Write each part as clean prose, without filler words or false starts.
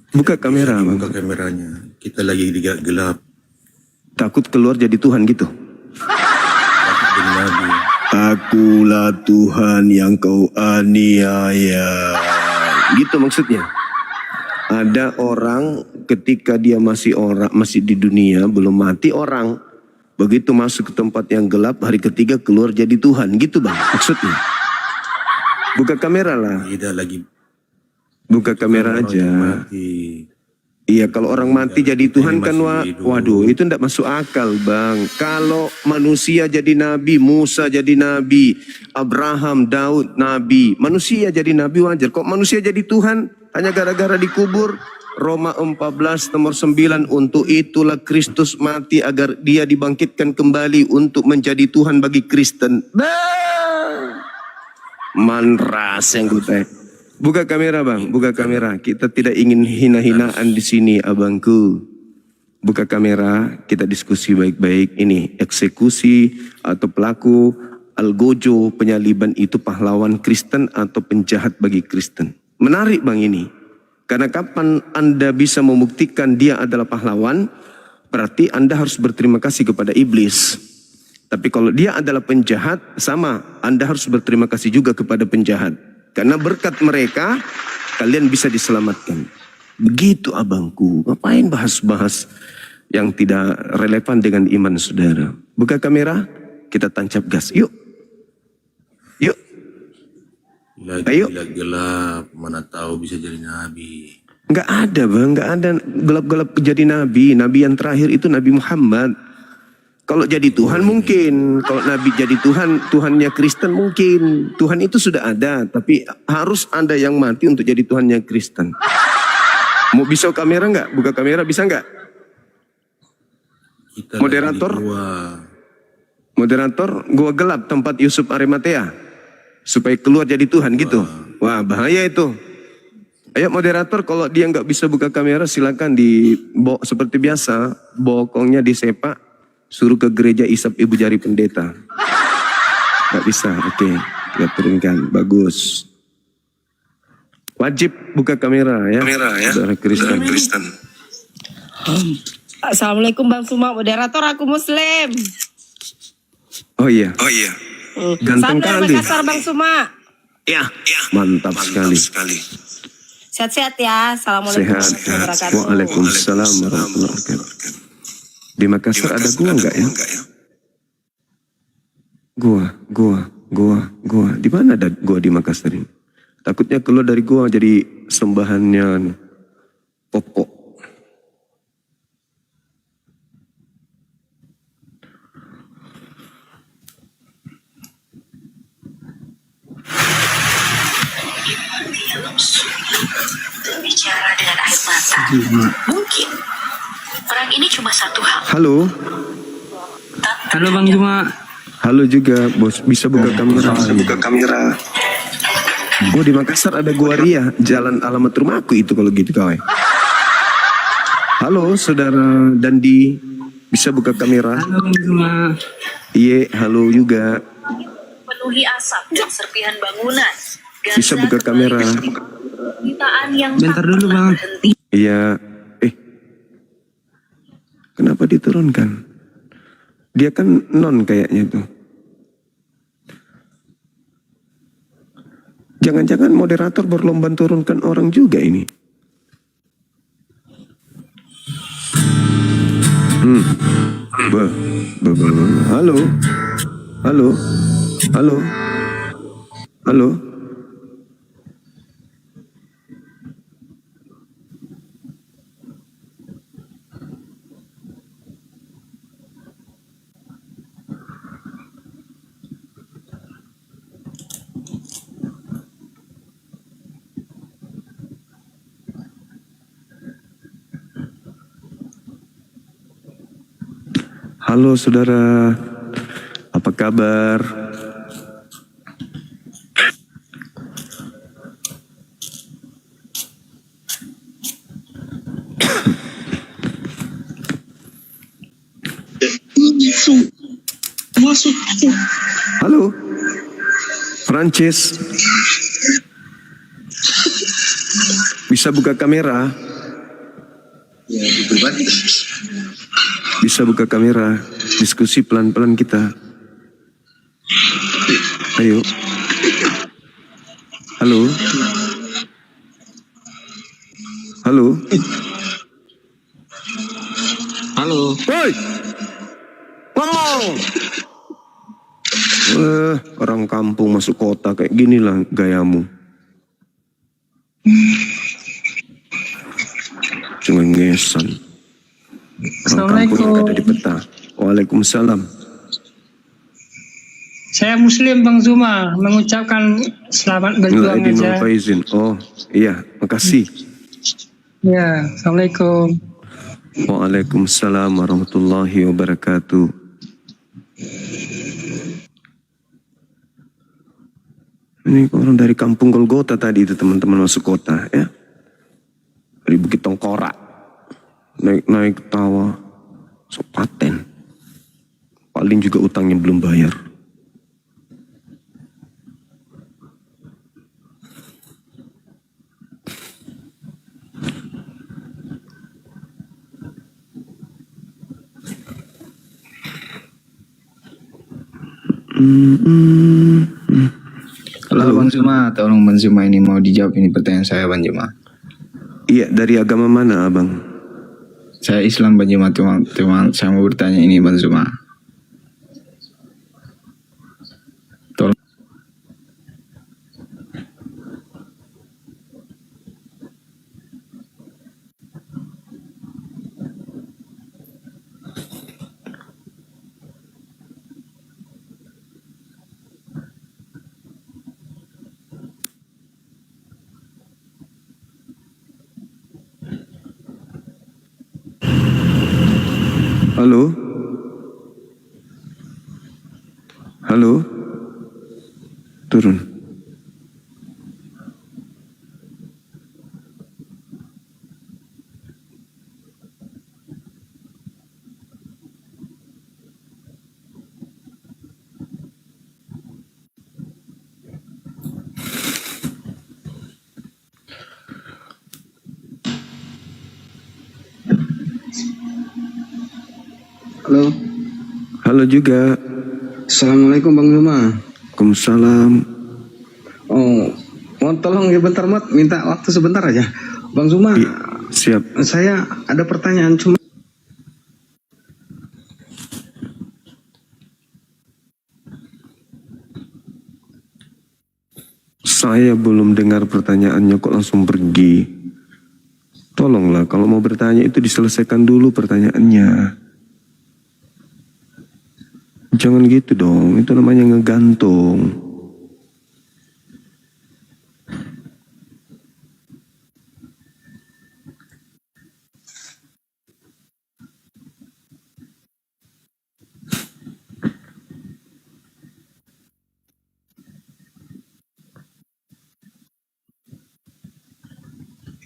Buka kamera, Bang. Buka kameranya. Kita lagi di gelap. Takut keluar jadi Tuhan gitu. Takut jadi nabi. Akulah Tuhan yang kau aniaya. Gitu maksudnya. Ada orang ketika dia masih di dunia, belum mati orang. Begitu masuk ke tempat yang gelap, hari ketiga keluar jadi Tuhan. Gitu Bang maksudnya. Buka kamera lah. Tidak lagi. Buka kamera aja. Iya, kalau orang mati jadi Tuhan kan waduh itu ndak masuk akal Bang. Kalau manusia jadi nabi, Musa jadi nabi, Abraham, Daud nabi, manusia jadi nabi wajar. Kok manusia jadi Tuhan hanya gara-gara dikubur? Roma 14 nomor 9, untuk itulah Kristus mati agar dia dibangkitkan kembali untuk menjadi Tuhan bagi Kristen. Manras yang gue tanya. Buka kamera Bang, buka kamera. Kita tidak ingin hina-hinaan di sini abangku. Buka kamera, kita diskusi baik-baik. Ini eksekusi atau pelaku algojo penyaliban itu pahlawan Kristen atau penjahat bagi Kristen. Menarik Bang ini. Karena kapan Anda bisa membuktikan dia adalah pahlawan, berarti Anda harus berterima kasih kepada iblis. Tapi kalau dia adalah penjahat, sama, Anda harus berterima kasih juga kepada penjahat. Karena berkat mereka, kalian bisa diselamatkan. Begitu abangku. Ngapain bahas-bahas yang tidak relevan dengan iman saudara? Buka kamera, kita tancap gas. Yuk. Yuk. Ayo. Gelap, mana tahu bisa jadi nabi. Enggak ada Bang, enggak ada gelap-gelap jadi nabi. Nabi yang terakhir itu Nabi Muhammad. Kalau jadi Tuhan mungkin, kalau Nabi jadi Tuhan, Tuhannya Kristen mungkin. Tuhan itu sudah ada, tapi harus ada yang mati untuk jadi Tuhannya Kristen. Mau bisa kamera nggak? Buka kamera bisa nggak? Moderator? Moderator, gua gelap tempat Yusuf Arimatea. Supaya keluar jadi Tuhan gitu. Wah bahaya itu. Ayo moderator, kalau dia nggak bisa buka kamera silakan seperti biasa, bokongnya disepak. Suruh ke gereja isap ibu jari pendeta. Gak bisa, oke. Kita turunkan, bagus. Wajib buka kamera ya. Kamera ya. Saudara Kristen. Assalamualaikum Bang Suma, moderator aku Muslim. Oh iya. Ganteng kali. Makassar Bang Suma. Ya. Mantap sekali. Sehat-sehat ya. Assalamualaikum warahmatullahi wabarakatuh. Waalaikumsalam warahmatullahi wabarakatuh. Di Makassar ada gua enggak ya? Gua. Di mana ada gua di Makassar ini? Takutnya keluar dari gua jadi sembahannya pokok. Bicara dengan air mata. Mungkin orang ini cuma satu hal. Halo. Halo Bang Juma. Halo juga, bos. Bisa buka kamera. Oh di Makassar ada gua Ria, jalan alamat rumahku itu kalau gitu kawan. Halo saudara Dandi, bisa buka kamera? Halo Bang Juma. Iya, halo juga. Penuhi asap dan serpihan bangunan. Bisa buka kamera? Bentar dulu Bang. Iya. Kenapa diturunkan? Dia kan non kayaknya tuh. Jangan-jangan moderator berlomba turunkan orang juga ini. Halo. Halo saudara, apa kabar? Halo, Francis. Bisa buka kamera? Bisa buka kamera, diskusi pelan-pelan kita. Ayo. Halo. Halo. Halo. Woi. Ngomong. Orang kampung masuk kota kayak gini lah gayamu. Cengengesan. Orang kampung yang ada di peta. Waalaikumsalam. Saya Muslim Bang Zuma, mengucapkan selamat berjuang aja. Faizin. Oh iya, makasih. Ya, Assalamualaikum. Waalaikumsalam warahmatullahi wabarakatuh. Ini orang dari kampung Golgota tadi itu teman-teman masuk kota ya. Dari Bukit Tengkorak. Naik tawa. Sopaten. Paling juga utangnya belum bayar. Halo Bang Zuma, tolong Bang Zuma ini mau dijawab ini pertanyaan saya Bang Zuma. Iya, dari agama mana abang? Saya Islam Bang Zuma, cuma saya mau bertanya ini Bang Zuma. Tolong. Halo? Halo? Turun. Halo. Halo juga. Assalamualaikum Bang Zuma. Waalaikumsalam. Oh, mau tolong ya bentar Mat, minta waktu sebentar aja. Bang Zuma, Siap. saya ada pertanyaan cuma Saya belum dengar pertanyaannya kok langsung pergi. Tolonglah kalau mau bertanya itu diselesaikan dulu pertanyaannya. Jangan gitu dong, itu namanya ngegantung.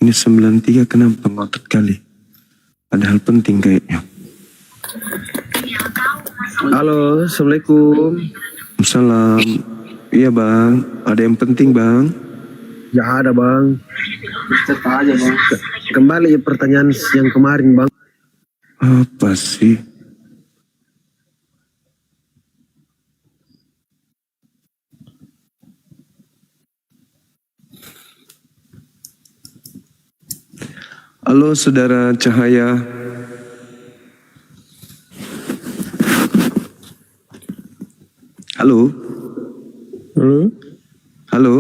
Ini 93 kenapa ngotot kali? Padahal penting kayaknya. Halo, Assalamualaikum. Salam. Iya bang, ada yang penting bang? Ya ada bang. Ustaz aja bang. Kembali pertanyaan yang kemarin bang. Apa sih? Halo saudara Cahaya. Halo. Halo? Halo.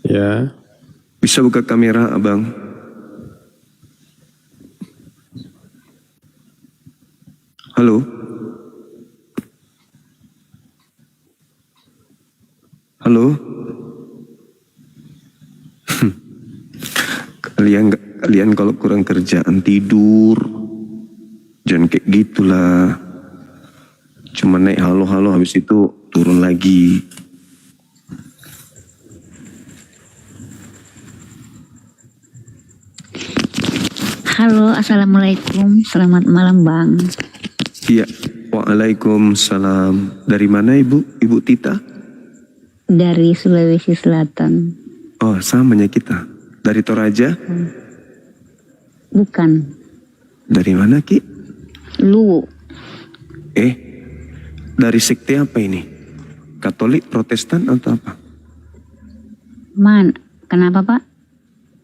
Ya. Bisa buka kamera abang? Halo. Halo. Kalian kalau kurang kerjaan tidur. Jangan kayak gitulah. Cuma naik halo-halo habis itu turun lagi. Halo, Assalamualaikum. Selamat malam, Bang. Iya, waalaikumsalam. Dari mana Ibu? Ibu Tita? Dari Sulawesi Selatan. Oh, samanya kita. Dari Toraja? Bukan. Dari mana Ki? Luwu. Dari sekte apa ini? Katolik, Protestan atau apa? Kenapa Pak?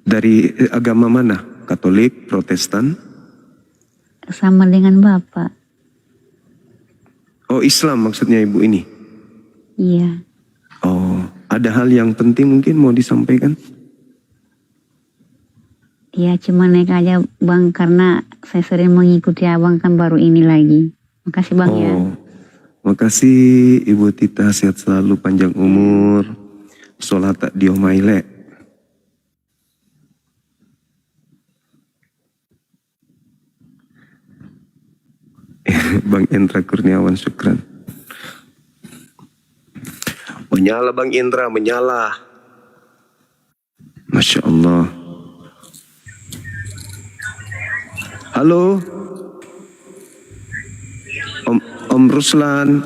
Dari agama mana? Katolik, Protestan? Sama dengan Bapak. Oh, Islam maksudnya Ibu ini? Iya. Oh, ada hal yang penting mungkin mau disampaikan? Ya cuma naik aja Bang, karena saya sering mengikuti Abang kan baru ini lagi. Makasih Bang ya. Makasih Ibu Tita, sehat selalu, panjang umur, sholat tak diomaile. Bang Indra Kurniawan, syukran. Menyala Bang Indra, menyala. Masya Allah. Halo Om Ruslan.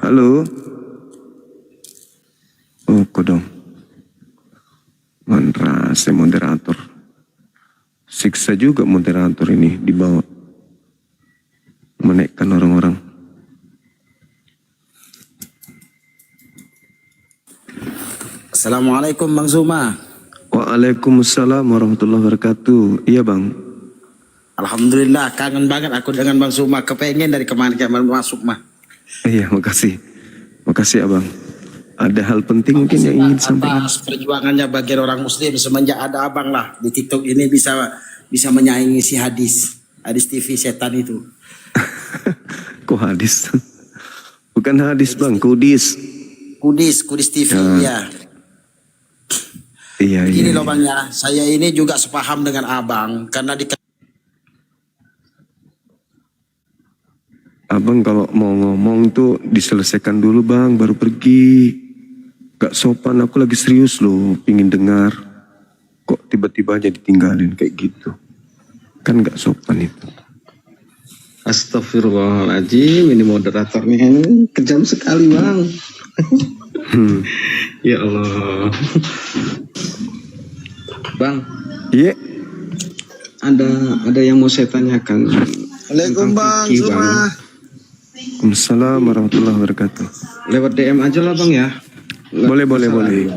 Halo. Oh kodong. Mantra saya moderator. Siksa juga moderator ini dibawa. Menaikkan orang-orang. Assalamualaikum Bang Zuma. Waalaikumsalam warahmatullahi wabarakatuh. Iya Bang. Alhamdulillah, kangen banget aku dengan Bang Zuma. Kepengen dari kemarin masuk mah. Iya, makasih. Makasih Abang. Ada hal penting mungkin yang ingin disampaikan. Atas perjuangannya bagi orang muslim semenjak ada Abang lah di TikTok ini bisa menyaingi si hadis TV setan itu. Kok hadis? Bukan hadis Bang, kudis. Kudis TV ya. Iya. Begini loh Bang ya, saya ini juga sepaham dengan Abang karena Abang kalau mau ngomong tuh diselesaikan dulu Bang, baru pergi. Gak sopan, aku lagi serius loh, pingin dengar. Kok tiba-tiba aja ditinggalin kayak gitu. Kan gak sopan itu. Astagfirullahaladzim, ini moderatornya kejam sekali Bang. Ya Allah. Bang. Iya. Ada yang mau saya tanyakan. Assalamualaikum Bang Zuma. Waalaikumsalam warahmatullahi wabarakatuh. Lewat DM aja lah Bang ya. Boleh.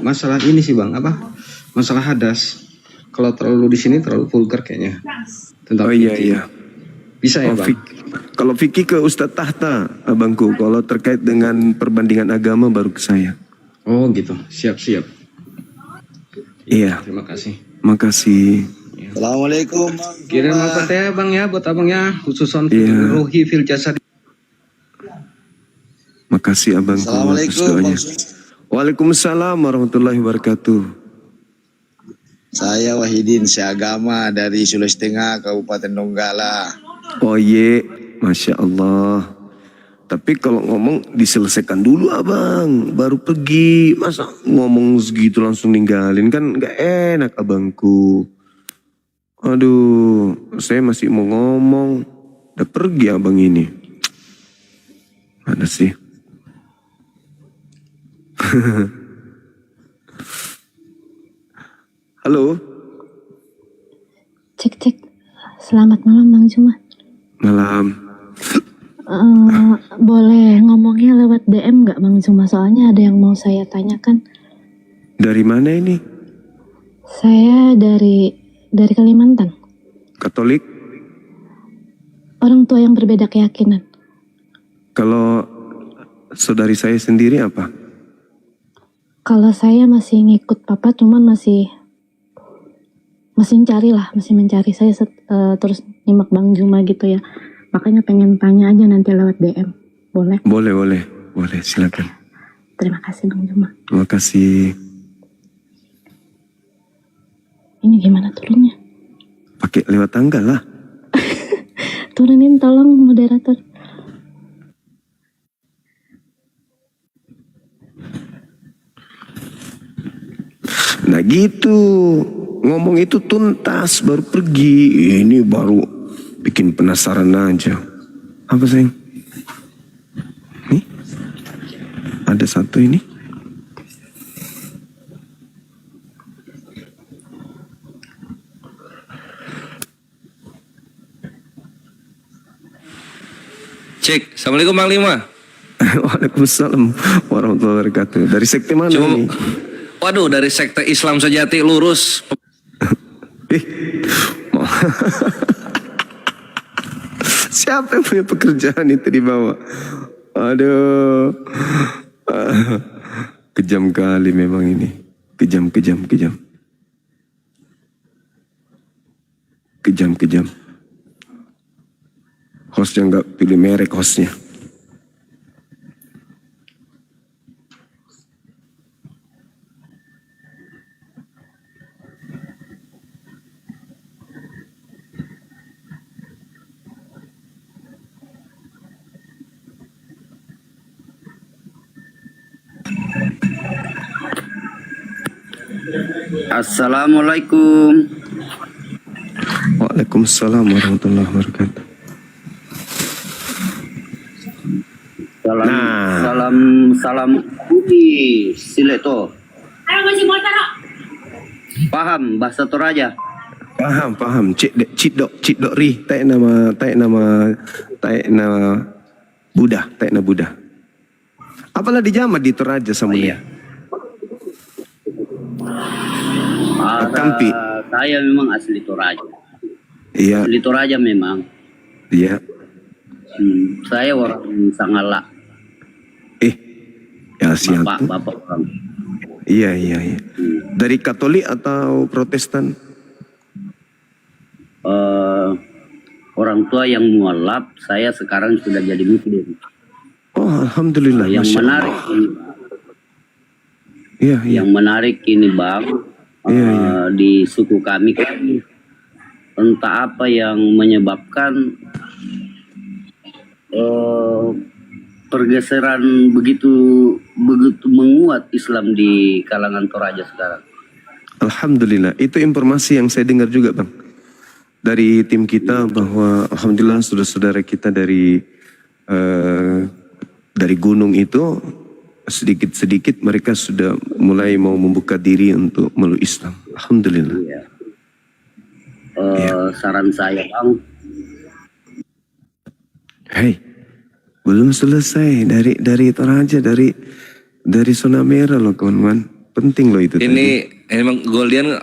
Masalah ini sih Bang, apa? Masalah hadas. Kalau terlalu di sini terlalu vulgar kayaknya. Tentang iya. Bisa ya Bang? Kalau fikih ke Ustadz Tahta, Abangku. Kalau terkait dengan perbandingan agama baru ke saya. Oh gitu, siap. Iya. Terima kasih. Makasih. Assalamualaikum. Kirim apa teh Bang ya buat Abang ya, khususon ruhi fil jasad. Makasih Abangku. Assalamualaikum. Waalaikumsalam warahmatullahi wabarakatuh. Saya Wahidin seagama dari Sulawesi Tengah, Kabupaten Donggala. Oh iya, Masya Allah. Tapi kalau ngomong diselesaikan dulu Abang, baru pergi. Masa ngomong segitu langsung ninggalin, kan gak enak Abangku. Aduh, saya masih mau ngomong. Udah pergi Abang ini. Mana sih? Halo. Cek. Selamat malam Bang Zuma. Malam. Boleh ngomongnya lewat DM nggak Bang Zuma? Soalnya ada yang mau saya tanyakan. Dari mana ini? Saya dari Kalimantan. Katolik? Orang tua yang berbeda keyakinan. Kalau saudari saya sendiri apa? Kalau saya masih ngikut papa, cuman masih mencari. Saya terus nyimak Bang Zuma gitu ya. Makanya pengen tanya aja nanti lewat DM. Boleh? Boleh, silakan. Terima kasih Bang Zuma. Terima kasih. Ini gimana turunnya? Pakai lewat tangga lah. Turunin tolong moderator. Nah gitu, ngomong itu tuntas baru pergi. Ini baru bikin penasaran aja. Apa sayang? Nih, ada satu ini. Cek. Assalamualaikum Bang Lima. Waalaikumsalam warahmatullahi wabarakatuh. Dari sekte mana ini? Waduh, dari sekte Islam Sejati lurus. Siapa yang punya pekerjaan itu di bawah? Aduh. Kejam kali memang ini. Kejam. Hostnya nggak pilih merek hostnya. Assalamualaikum. Waalaikumsalam warahmatullahi wabarakatuh. Salam Budi Sileto. Paham bahasa Toraja? Paham. Cik dok ri. Tak nama Buddha. Apalah dijamat di Toraja sama dia. Kampi. Saya memang asli Toraja. Iya. Asli Toraja memang. Iya. Saya orang Sangala. Ya siapa? Bapak orang. Iya. Dari Katolik atau Protestan? Orang tua yang mualaf, saya sekarang sudah jadi Muslim. Oh, alhamdulillah. Yang menarik ini, Iya. Yang menarik ini Bang, di suku kami kan entah apa yang menyebabkan pergeseran begitu menguat Islam di kalangan Toraja sekarang. Alhamdulillah, itu informasi yang saya dengar juga Bang dari tim kita, bahwa alhamdulillah saudara-saudara kita dari gunung itu sedikit-sedikit mereka sudah mulai mau membuka diri untuk meluk Islam. Alhamdulillah. Saran saya Bang, belum selesai dari Toraja, dari zona merah loh kawan-kawan. Penting loh itu. Ini emang Goldian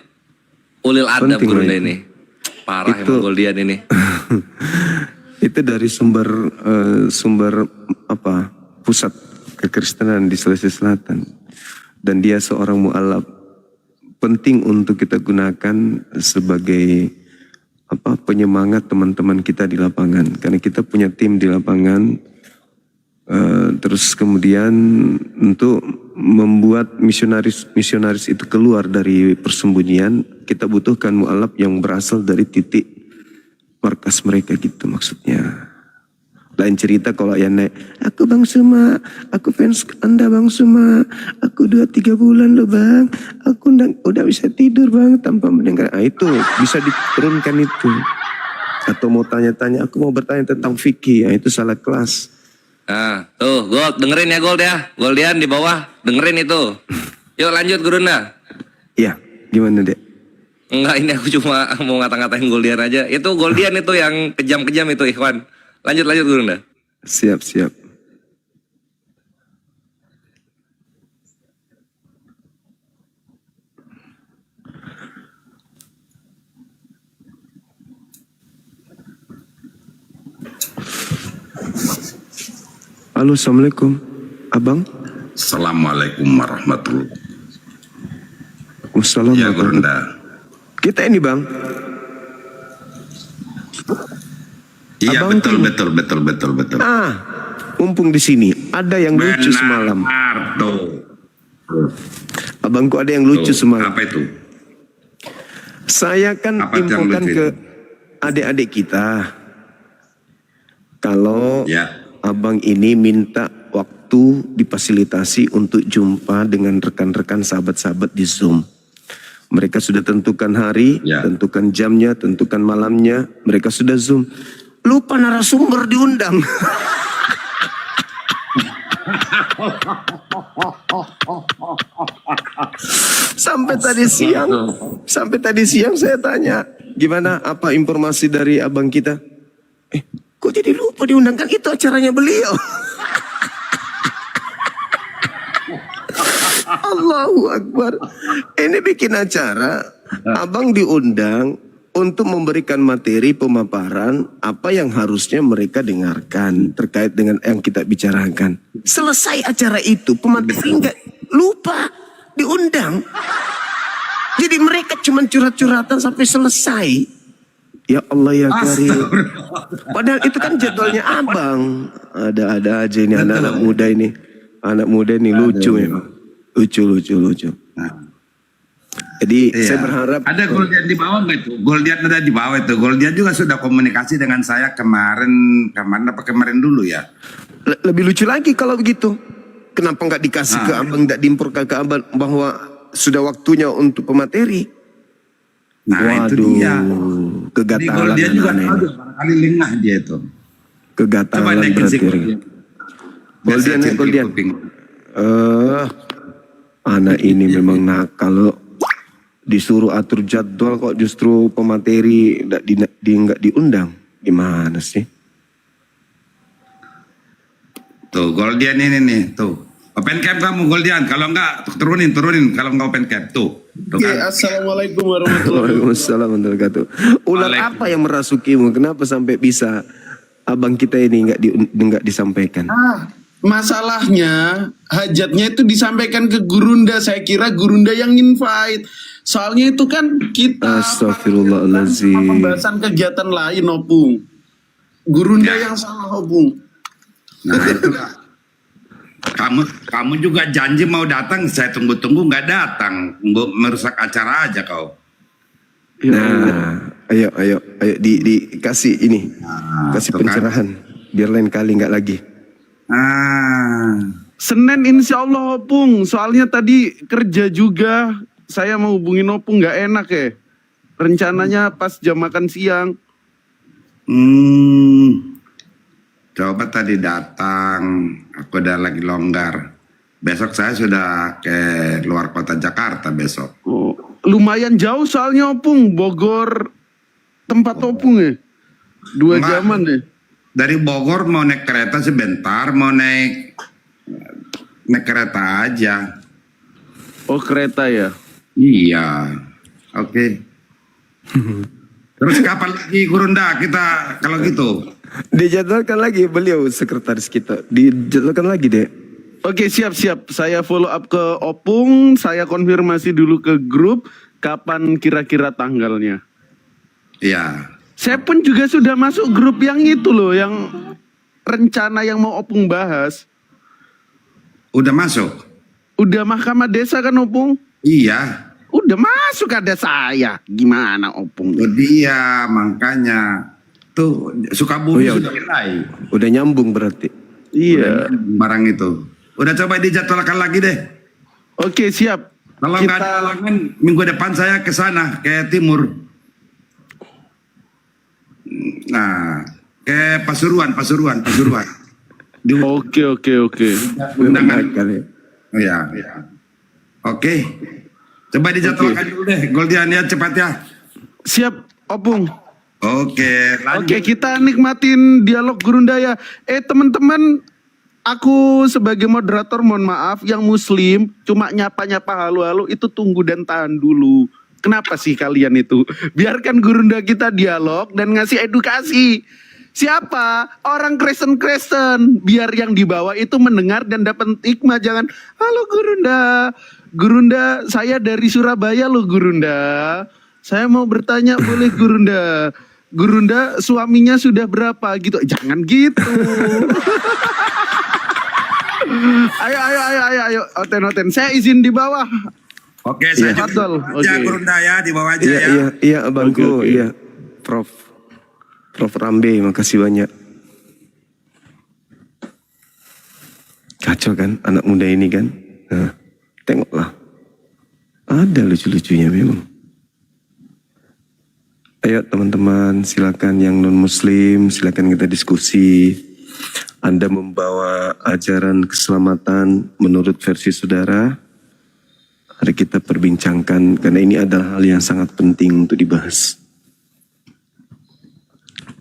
ulil adab Gurunda ini. Parah itu, emang Goldian ini. Itu dari sumber pusat kekristenan di Sulawesi Selatan. Dan dia seorang mu'alaf. Penting untuk kita gunakan sebagai penyemangat teman-teman kita di lapangan. Karena kita punya tim di lapangan. Terus kemudian untuk membuat misionaris itu keluar dari persembunyian, kita butuhkan mu'alaf yang berasal dari titik markas mereka gitu maksudnya. Lain cerita kalau yang naik, aku Bang Suma, aku fans Anda Bang Suma, aku 2-3 bulan loh Bang, aku udah bisa tidur Bang tanpa mendengar. Itu bisa diturunkan itu. Atau mau tanya-tanya, aku mau bertanya tentang fikih, itu salah kelas. Nah, tuh Gold, dengerin ya Gold ya. Goldian di bawah, dengerin itu. Yuk lanjut Gurunda. Iya, gimana Dek? Enggak, ini aku cuma mau ngata-ngatain Goldian aja. Itu Goldian itu yang kejam-kejam itu Ikhwan. Lanjut Gurunda. Siap. Halo, assalamualaikum, Abang. Assalamualaikum warahmatullahi wabarakatuh. Ya Gurunda. Kita ini Bang. Iya betul. Mumpung di sini ada yang lucu semalam. Abangku ada yang lucu semalam. Apa itu? Saya kan infokan ke adik-adik kita. Kalau Abang ini minta waktu difasilitasi untuk jumpa dengan rekan-rekan sahabat-sahabat di Zoom. Mereka sudah tentukan hari, tentukan jamnya, tentukan malamnya. Mereka sudah Zoom. Lupa narasumber diundang. Sampai tadi siang saya tanya, gimana apa informasi dari abang kita? Kok jadi lupa diundangkan, itu acaranya beliau. Allahu Akbar. Ini bikin acara, abang diundang untuk memberikan materi pemaparan apa yang harusnya mereka dengarkan terkait dengan yang kita bicarakan. Selesai acara itu, pemateri enggak lupa diundang. Jadi mereka cuma curhat-curhatan sampai selesai. Ya Allah ya Karim. Padahal itu kan jadwalnya abang. Ada aja ini anak-anak muda ini. Anak muda ini lucu memang. Lucu. Jadi saya berharap Ada Goldian di bawah nggak itu? Goldian ada di bawah itu. Goldian juga sudah komunikasi dengan saya kemarin dulu ya. Lebih lucu lagi kalau begitu. Kenapa nggak dikasih ke abang, nggak diimpor ke abang bahwa sudah waktunya untuk pemateri? Nah itu dia. Di Kegatalan Goldian juga anak-anak ini. barangkali lengah dia itu. Kegatalan Coba naikin si berarti. Goldian. Goldian. Anak ini memang nakal loh. Disuruh atur jadwal kok justru pemateri nggak diundang. Gimana sih? Tuh Goldian ini nih tuh. Open cam kamu Goldian. Kalau enggak turunin. Kalau enggak open cam tuh. Oke, assalamualaikum warahmatullahi Waalaikumsalam warahmatullahi wabarakatuh. Ular apa yang merasukimu? Kenapa sampai bisa abang kita ini nggak disampaikan? Masalahnya hajatnya itu disampaikan ke Gurunda. Saya kira Gurunda yang invite. Soalnya itu kan kita Astagfirullahaladzim. pembahasan kegiatan lain, Opung. Gurunda yang salah, Opung. Nah itulah. Kamu juga janji mau datang, saya tunggu-tunggu nggak datang, merusak acara aja kau. Nah, ayo dikasih ini, kasih pencerahan, biar lain kali nggak lagi. Senin insya Allah Opung, soalnya tadi kerja juga, saya mau hubungin Opung nggak enak ya. Rencananya pas jam makan siang. Coba tadi datang, aku udah lagi longgar. Besok saya sudah ke luar kota Jakarta besok. Lumayan jauh soalnya Opung, Bogor tempat Opung ya. 2 jaman ya. Dari Bogor mau naik kereta sebentar, mau naik kereta aja. Oh kereta ya? Iya, oke. Terus kapan lagi Gurunda kita kalau gitu? Dijadwalkan lagi beliau sekretaris kita. Dijadwalkan lagi deh. Oke siap. Saya follow up ke Opung. Saya konfirmasi dulu ke grup. Kapan kira-kira tanggalnya? Iya. Saya pun juga sudah masuk grup yang itu loh. Yang rencana yang mau Opung bahas. Udah masuk? Udah Mahkamah Desa kan Opung? Iya. Udah masuk ada saya. Gimana Opung? Oh dia makanya. Tuh Sukabumi sudah mulai. Udah nyambung berarti. Iya. Barang itu. Udah coba dijadwalkan lagi deh. Oke siap. Kalau nggak ada halangan minggu depan saya ke sana ke timur. Nah ke Pasuruan. Oke. Undangan kali. Ya. Oke. Coba dijadwalkan dulu deh Goldian ya cepat ya. Siap Opung. Oke, Oke, kita nikmatin dialog Gurunda ya. Teman-teman, aku sebagai moderator mohon maaf, yang muslim cuma nyapa-nyapa halo-halo itu tunggu dan tahan dulu. Kenapa sih kalian itu? Biarkan Gurunda kita dialog dan ngasih edukasi. Siapa? Orang Kristen. Biar yang di bawah itu mendengar dan dapat hikmah. Jangan, halo Gurunda, saya dari Surabaya loh Gurunda. Saya mau bertanya boleh Gurunda suaminya sudah berapa gitu. Jangan gitu. Ayo. Oten. Saya izin di bawah. Oke, saya juga aja Gurunda ya, di bawah aja ya. Iya, abangku, iya. Prof Rambe, makasih banyak. Kacau kan anak muda ini kan. Nah, tengoklah. Ada lucu-lucunya memang. Ayo teman-teman, silakan yang non-muslim, silakan kita diskusi. Anda membawa ajaran keselamatan menurut versi saudara. Mari kita perbincangkan, karena ini adalah hal yang sangat penting untuk dibahas.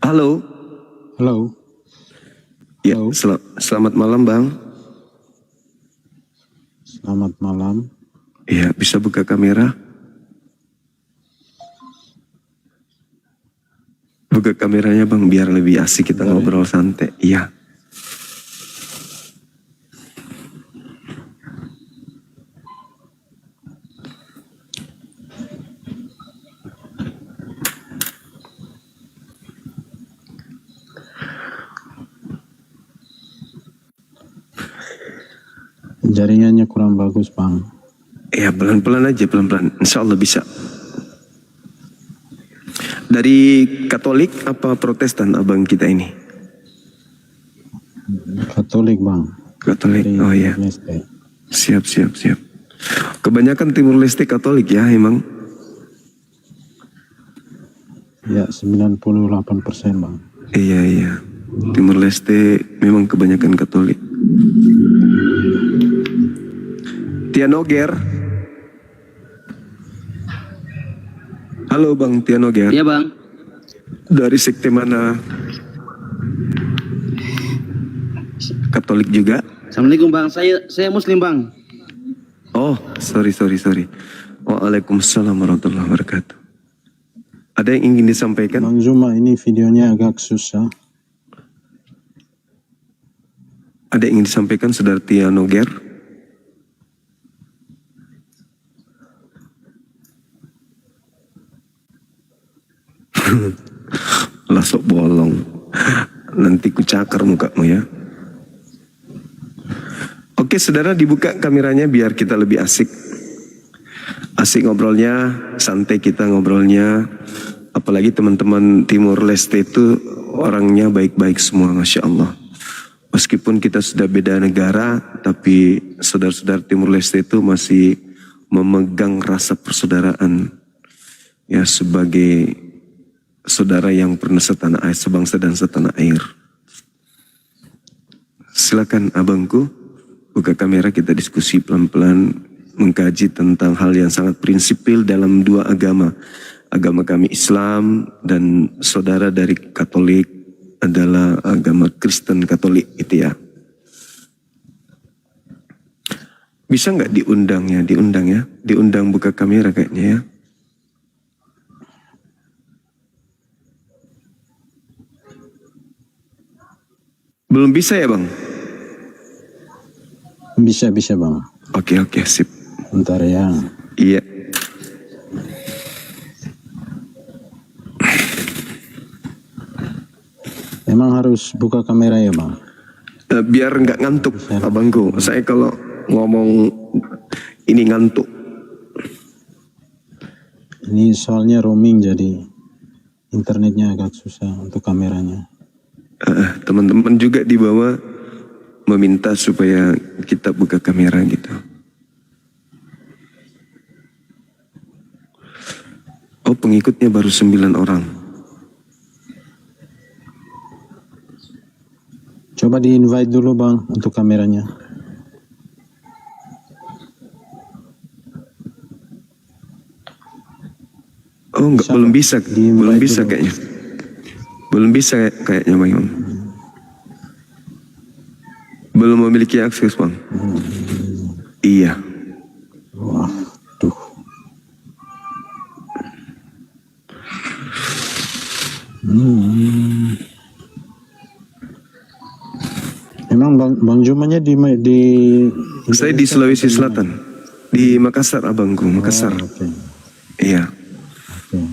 Halo? Halo. Ya, selamat malam Bang. Selamat malam. Iya, bisa buka kamera? Buka kameranya Bang, biar lebih asik kita ngobrol santai. Iya. Jaringannya kurang bagus Bang. Ya pelan-pelan aja, pelan-pelan. Insya Allah bisa. Dari Katolik apa Protestan abang kita ini? Katolik Bang. Katolik, Dari oh iya. Leste. Siap. Kebanyakan Timur Leste Katolik ya emang? Ya 98% Bang. Iya. Timur Leste memang kebanyakan Katolik. Tianoger. Halo Bang Tianoger. Iya Bang. Dari sekte mana? Katolik juga? Assalamualaikum Bang, saya Muslim Bang. Oh, sorry. Waalaikumsalam warahmatullahi wabarakatuh. Ada yang ingin disampaikan? Bang Zuma, ini videonya agak susah. Ada yang ingin disampaikan Saudara Tianoger? Lah sok bolong. Nanti ku cakar mukamu ya. Oke saudara, dibuka kameranya biar kita lebih asik. Asik ngobrolnya, santai kita ngobrolnya. Apalagi teman-teman Timur Leste itu orangnya baik-baik semua, Masya Allah. Meskipun kita sudah beda negara, tapi saudara-saudara Timur Leste itu masih memegang rasa persaudaraan. Ya, sebagai saudara yang pernah setanah air, sebangsa dan setanah air. Silakan abangku, buka kamera, kita diskusi pelan-pelan, mengkaji tentang hal yang sangat prinsipil dalam dua agama. Agama kami Islam dan saudara dari Katolik adalah agama Kristen Katolik itu ya. Bisa nggak diundang ya? Diundang buka kamera kayaknya ya. Belum bisa ya Bang? Bisa Bang. Oke, sip. Bentar ya. Iya. Emang harus buka kamera ya Bang? Biar nggak ngantuk abangku. Saya kalau ngomong ini ngantuk. Ini soalnya roaming jadi internetnya agak susah untuk kameranya. Teman-teman juga di bawah meminta supaya kita buka kamera gitu. Oh, pengikutnya baru 9 orang. Coba di-invite dulu Bang untuk kameranya. Oh, enggak, belum bisa kayaknya. Belum bisa kayaknya Bang. Belum memiliki akses Bang. Iya. Wah, tuh. Emang Bang Jumanya di Saya di Sulawesi Selatan, di Makassar abangku, Makassar. Oh, okay. Iya. Okay.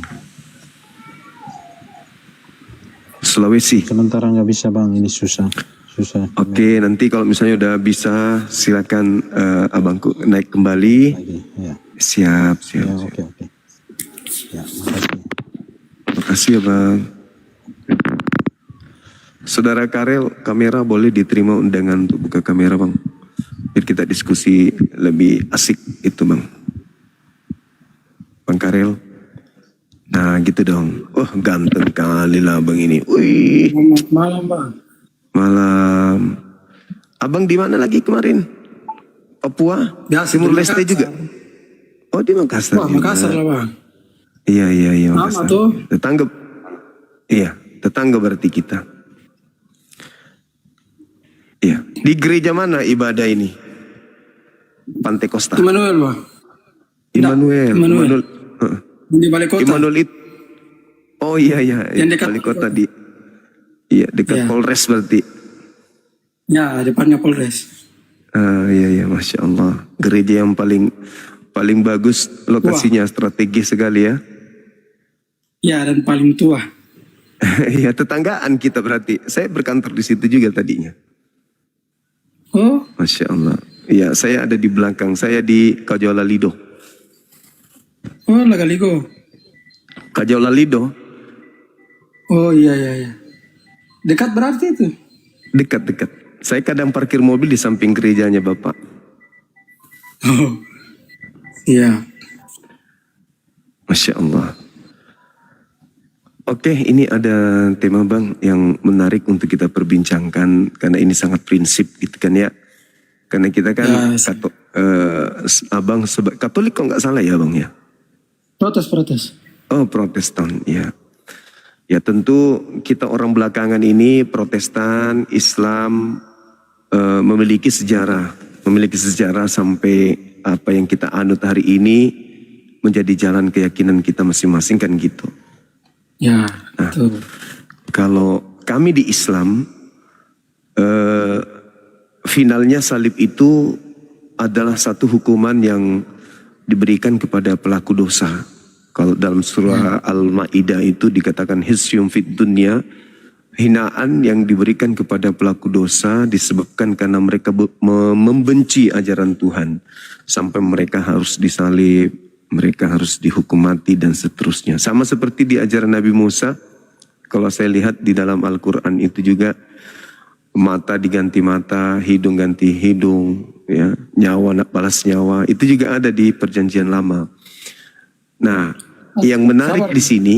Sulawesi. Sementara nggak bisa Bang, ini susah. Oke, nanti kalau misalnya udah bisa silakan abangku naik kembali. Ya. Siap. Oke. Ya, makasih. Makasih ya Bang. Saudara Karel, kamera boleh diterima undangan untuk buka kamera Bang. Biar kita diskusi lebih asik itu Bang. Bang Karel. Nah gitu dong. Oh ganteng kali lah Bang ini. Wih. Malam Bang. Malam. Abang di mana lagi kemarin? Papua? Biasa, Timur di Leste Makassar. juga? Oh di Makassar. Wah, Makassar lah Bang. Iya Lama Makassar. tuh. Tetangga. Iya, tetangga berarti kita. Di gereja mana ibadah ini? Pantai Costa. Immanuel, Bang. Immanuel. Immanuel. Di Balai Kota. Immanuel itu. Oh iya. Yang dekat Balai Kota di. Iya, dekat Polres berarti. Ya, depannya Polres. Iya, Masya Allah. Gereja yang paling bagus, lokasinya strategis sekali ya. Ya, dan paling tua. Iya, tetanggaan kita berarti. Saya berkantor di situ juga tadinya. Oh, Masya Allah. Iya, saya ada di belakang. Saya di Kajola Lido. oh, Lagaligo. Kajola Lido. Oh, iya. Dekat berarti itu? Dekat. Saya kadang parkir mobil di samping gerejanya Bapak. Oh, iya. Masya Allah. Oke, ini ada tema Bang yang menarik untuk kita perbincangkan. Karena ini sangat prinsip gitu kan ya. Karena kita kan Abang Katolik kok nggak salah ya Bang ya? Protes. Oh, Protestan, ya. Ya tentu kita orang belakangan ini Protestan, Islam memiliki sejarah sampai apa yang kita anut hari ini menjadi jalan keyakinan kita masing-masing kan gitu. Ya, betul. Kalau kami di Islam, finalnya salib itu adalah satu hukuman yang diberikan kepada pelaku dosa. Kalau dalam surah Al-Ma'idah itu dikatakan hisyum fid dunya, hinaan yang diberikan kepada pelaku dosa disebabkan karena mereka membenci ajaran Tuhan. Sampai mereka harus disalib, mereka harus dihukum mati dan seterusnya. Sama seperti di ajaran Nabi Musa, kalau saya lihat di dalam Al-Quran itu juga mata diganti mata, hidung ganti hidung, ya, nyawa nak balas nyawa. Itu juga ada di Perjanjian Lama. Nah, yang menarik di sini,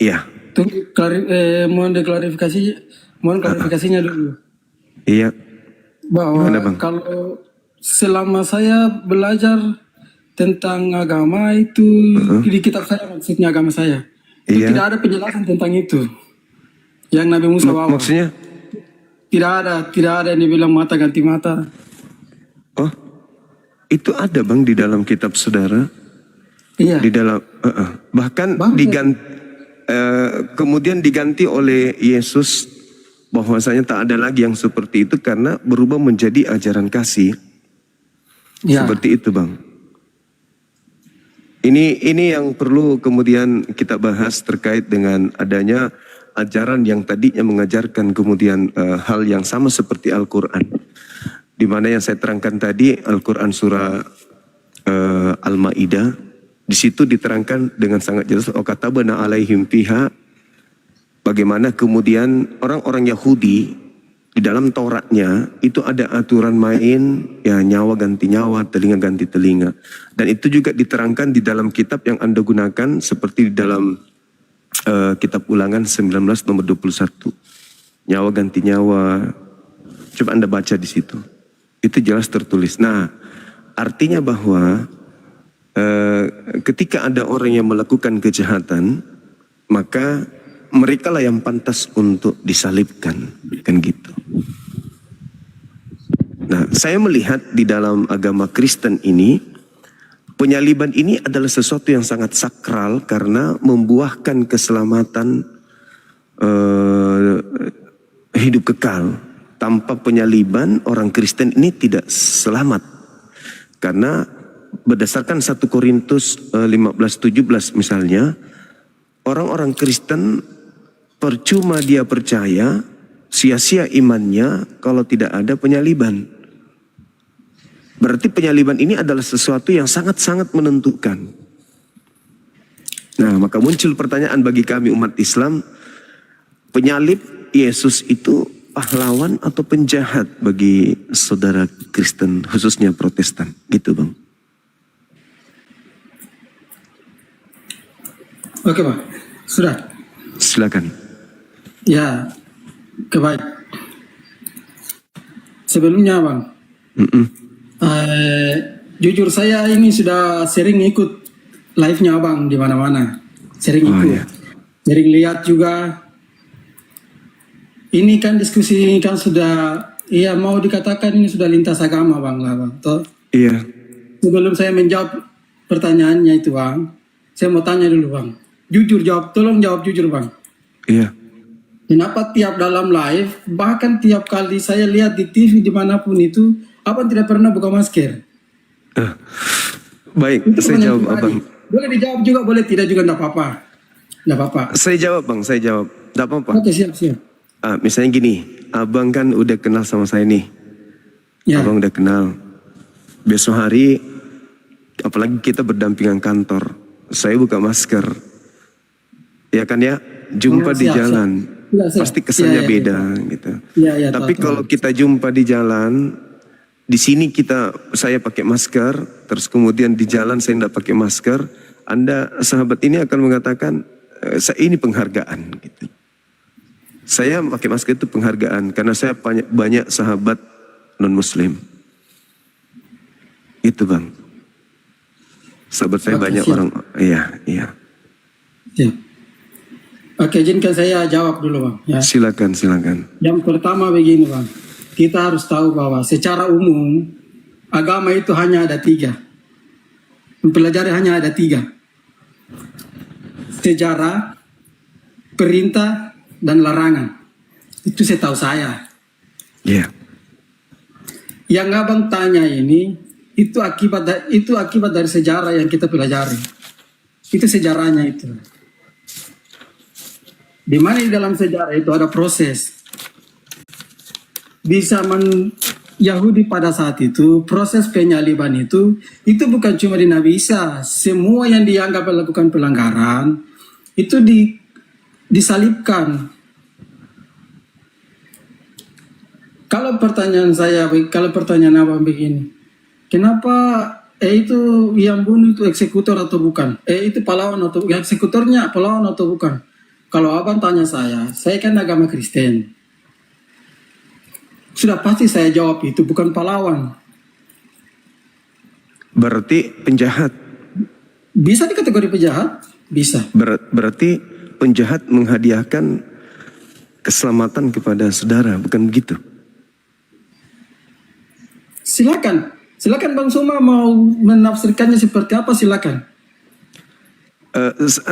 ya. Tunggu, mohon klarifikasinya dulu. Iya. Bahwa Mana, Bang? kalau selama saya belajar tentang agama itu di kitab saya, maksudnya agama saya, itu tidak ada penjelasan tentang itu. Yang Nabi Musa bawa. Maksudnya? Tidak ada yang dibilang mata ganti mata. Oh, itu ada Bang di dalam kitab saudara. Iya. Di dalam, bahkan diganti, kemudian diganti oleh Yesus bahwasanya tak ada lagi yang seperti itu karena berubah menjadi ajaran kasih. Ya. Seperti itu Bang. Ini yang perlu kemudian kita bahas terkait dengan adanya ajaran yang tadinya mengajarkan kemudian hal yang sama seperti Al-Quran. Di mana yang saya terangkan tadi Al-Quran surah Al-Ma'idah, di situ diterangkan dengan sangat jelas katabana alaihim fiha, bagaimana kemudian orang-orang Yahudi di dalam Tauratnya itu ada aturan main ya, nyawa ganti nyawa, telinga ganti telinga. Dan itu juga diterangkan di dalam kitab yang Anda gunakan seperti di dalam kitab Ulangan 19 nomor 21. Nyawa ganti nyawa. Coba Anda baca di situ. Itu jelas tertulis. Nah, artinya bahwa ketika ada orang yang melakukan kejahatan, maka mereka lah yang pantas untuk disalibkan, kan gitu. Nah, saya melihat di dalam agama Kristen ini, penyaliban ini adalah sesuatu yang sangat sakral karena membuahkan keselamatan hidup kekal. Tanpa penyaliban orang Kristen ini tidak selamat. Karena berdasarkan 1 Korintus 15:17 misalnya, orang-orang Kristen percuma dia percaya, sia-sia imannya kalau tidak ada penyaliban. Berarti penyaliban ini adalah sesuatu yang sangat-sangat menentukan. Nah, maka muncul pertanyaan bagi kami umat Islam, penyalib Yesus itu pahlawan atau penjahat bagi saudara Kristen, khususnya Protestan, gitu Bang. Oke Pak, sudah. Silakan. Ya, kebaik. Sebelumnya Bang, jujur saya ini sudah sering ikut live-nya Abang di mana-mana. Sering ikut, sering lihat juga. Ini kan diskusi ini kan sudah Iya, mau dikatakan ini sudah lintas agama bang lah bang. Toh, Iya. sebelum saya menjawab pertanyaannya itu bang, saya mau tanya dulu bang. Jujur jawab, tolong jawab jujur bang. Iya. Kenapa tiap dalam live, bahkan tiap kali saya lihat di TV dimanapun itu, abang tidak pernah buka masker? Baik, Itu saya pertanyaan jawab pribadi. abang. Boleh dijawab juga, boleh tidak juga, tidak apa-apa. Tidak apa-apa. Saya jawab bang, saya jawab. Tidak apa-apa. Oke, siap. Misalnya gini, abang kan udah kenal sama saya nih. Ya. Abang udah kenal. Besok hari, apalagi kita berdampingan kantor, saya buka masker. Ya kan ya, jumpa di Siap. jalan. Siap. Pasti kesannya Ya, beda gitu. Ya, Tapi tahu. kalau kita jumpa di jalan, di sini saya pakai masker, terus kemudian di jalan saya tidak pakai masker, Anda sahabat ini akan mengatakan, ini penghargaan gitu. Saya pakai masker itu penghargaan karena saya banyak sahabat non-muslim. Itu bang. Sahabat saya Oke, banyak siap. orang. Iya. Siap. Oke, izinkan saya jawab dulu bang. Ya. Silakan. Yang pertama begini bang, kita harus tahu bahwa secara umum agama itu hanya ada 3. Mempelajari hanya ada 3. Sejarah, perintah, dan larangan. Itu setahu saya. Iya. Yang abang tanya ini, itu akibat dari sejarah yang kita pelajari. Itu sejarahnya itu. Di mana di dalam sejarah itu ada proses. Di zaman Yahudi pada saat itu, proses penyaliban itu bukan cuma di Nabi Isa. Semua yang dianggap melakukan pelanggaran, itu disalibkan. Kalau pertanyaan abang begini, kenapa itu yang bunuh itu eksekutor atau bukan? Itu pahlawan atau eksekutornya pahlawan atau bukan? Kalau abang tanya saya kan agama Kristen. Sudah pasti saya jawab itu bukan pahlawan. Berarti penjahat. Bisa dikategori penjahat? Bisa. Berarti penjahat menghadiahkan keselamatan kepada saudara, bukan begitu? Silakan Bang Suma mau menafsirkannya seperti apa, silakan.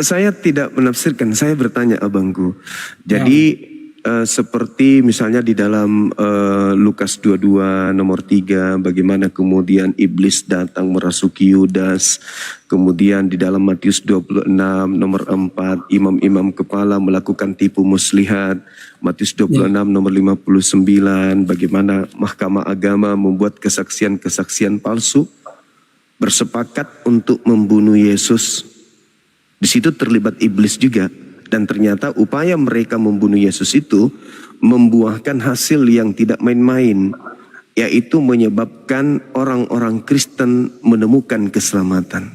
Saya tidak menafsirkan, saya bertanya abangku. Jadi seperti misalnya di dalam Lukas 22 nomor 3, bagaimana kemudian iblis datang merasuki Yudas. Kemudian di dalam Matius 26 nomor 4, imam-imam kepala melakukan tipu muslihat. Matius 26 nomor 59, bagaimana mahkamah agama membuat kesaksian-kesaksian palsu, bersepakat untuk membunuh Yesus. Di situ terlibat iblis juga. Dan ternyata upaya mereka membunuh Yesus itu membuahkan hasil yang tidak main-main, yaitu menyebabkan orang-orang Kristen menemukan keselamatan.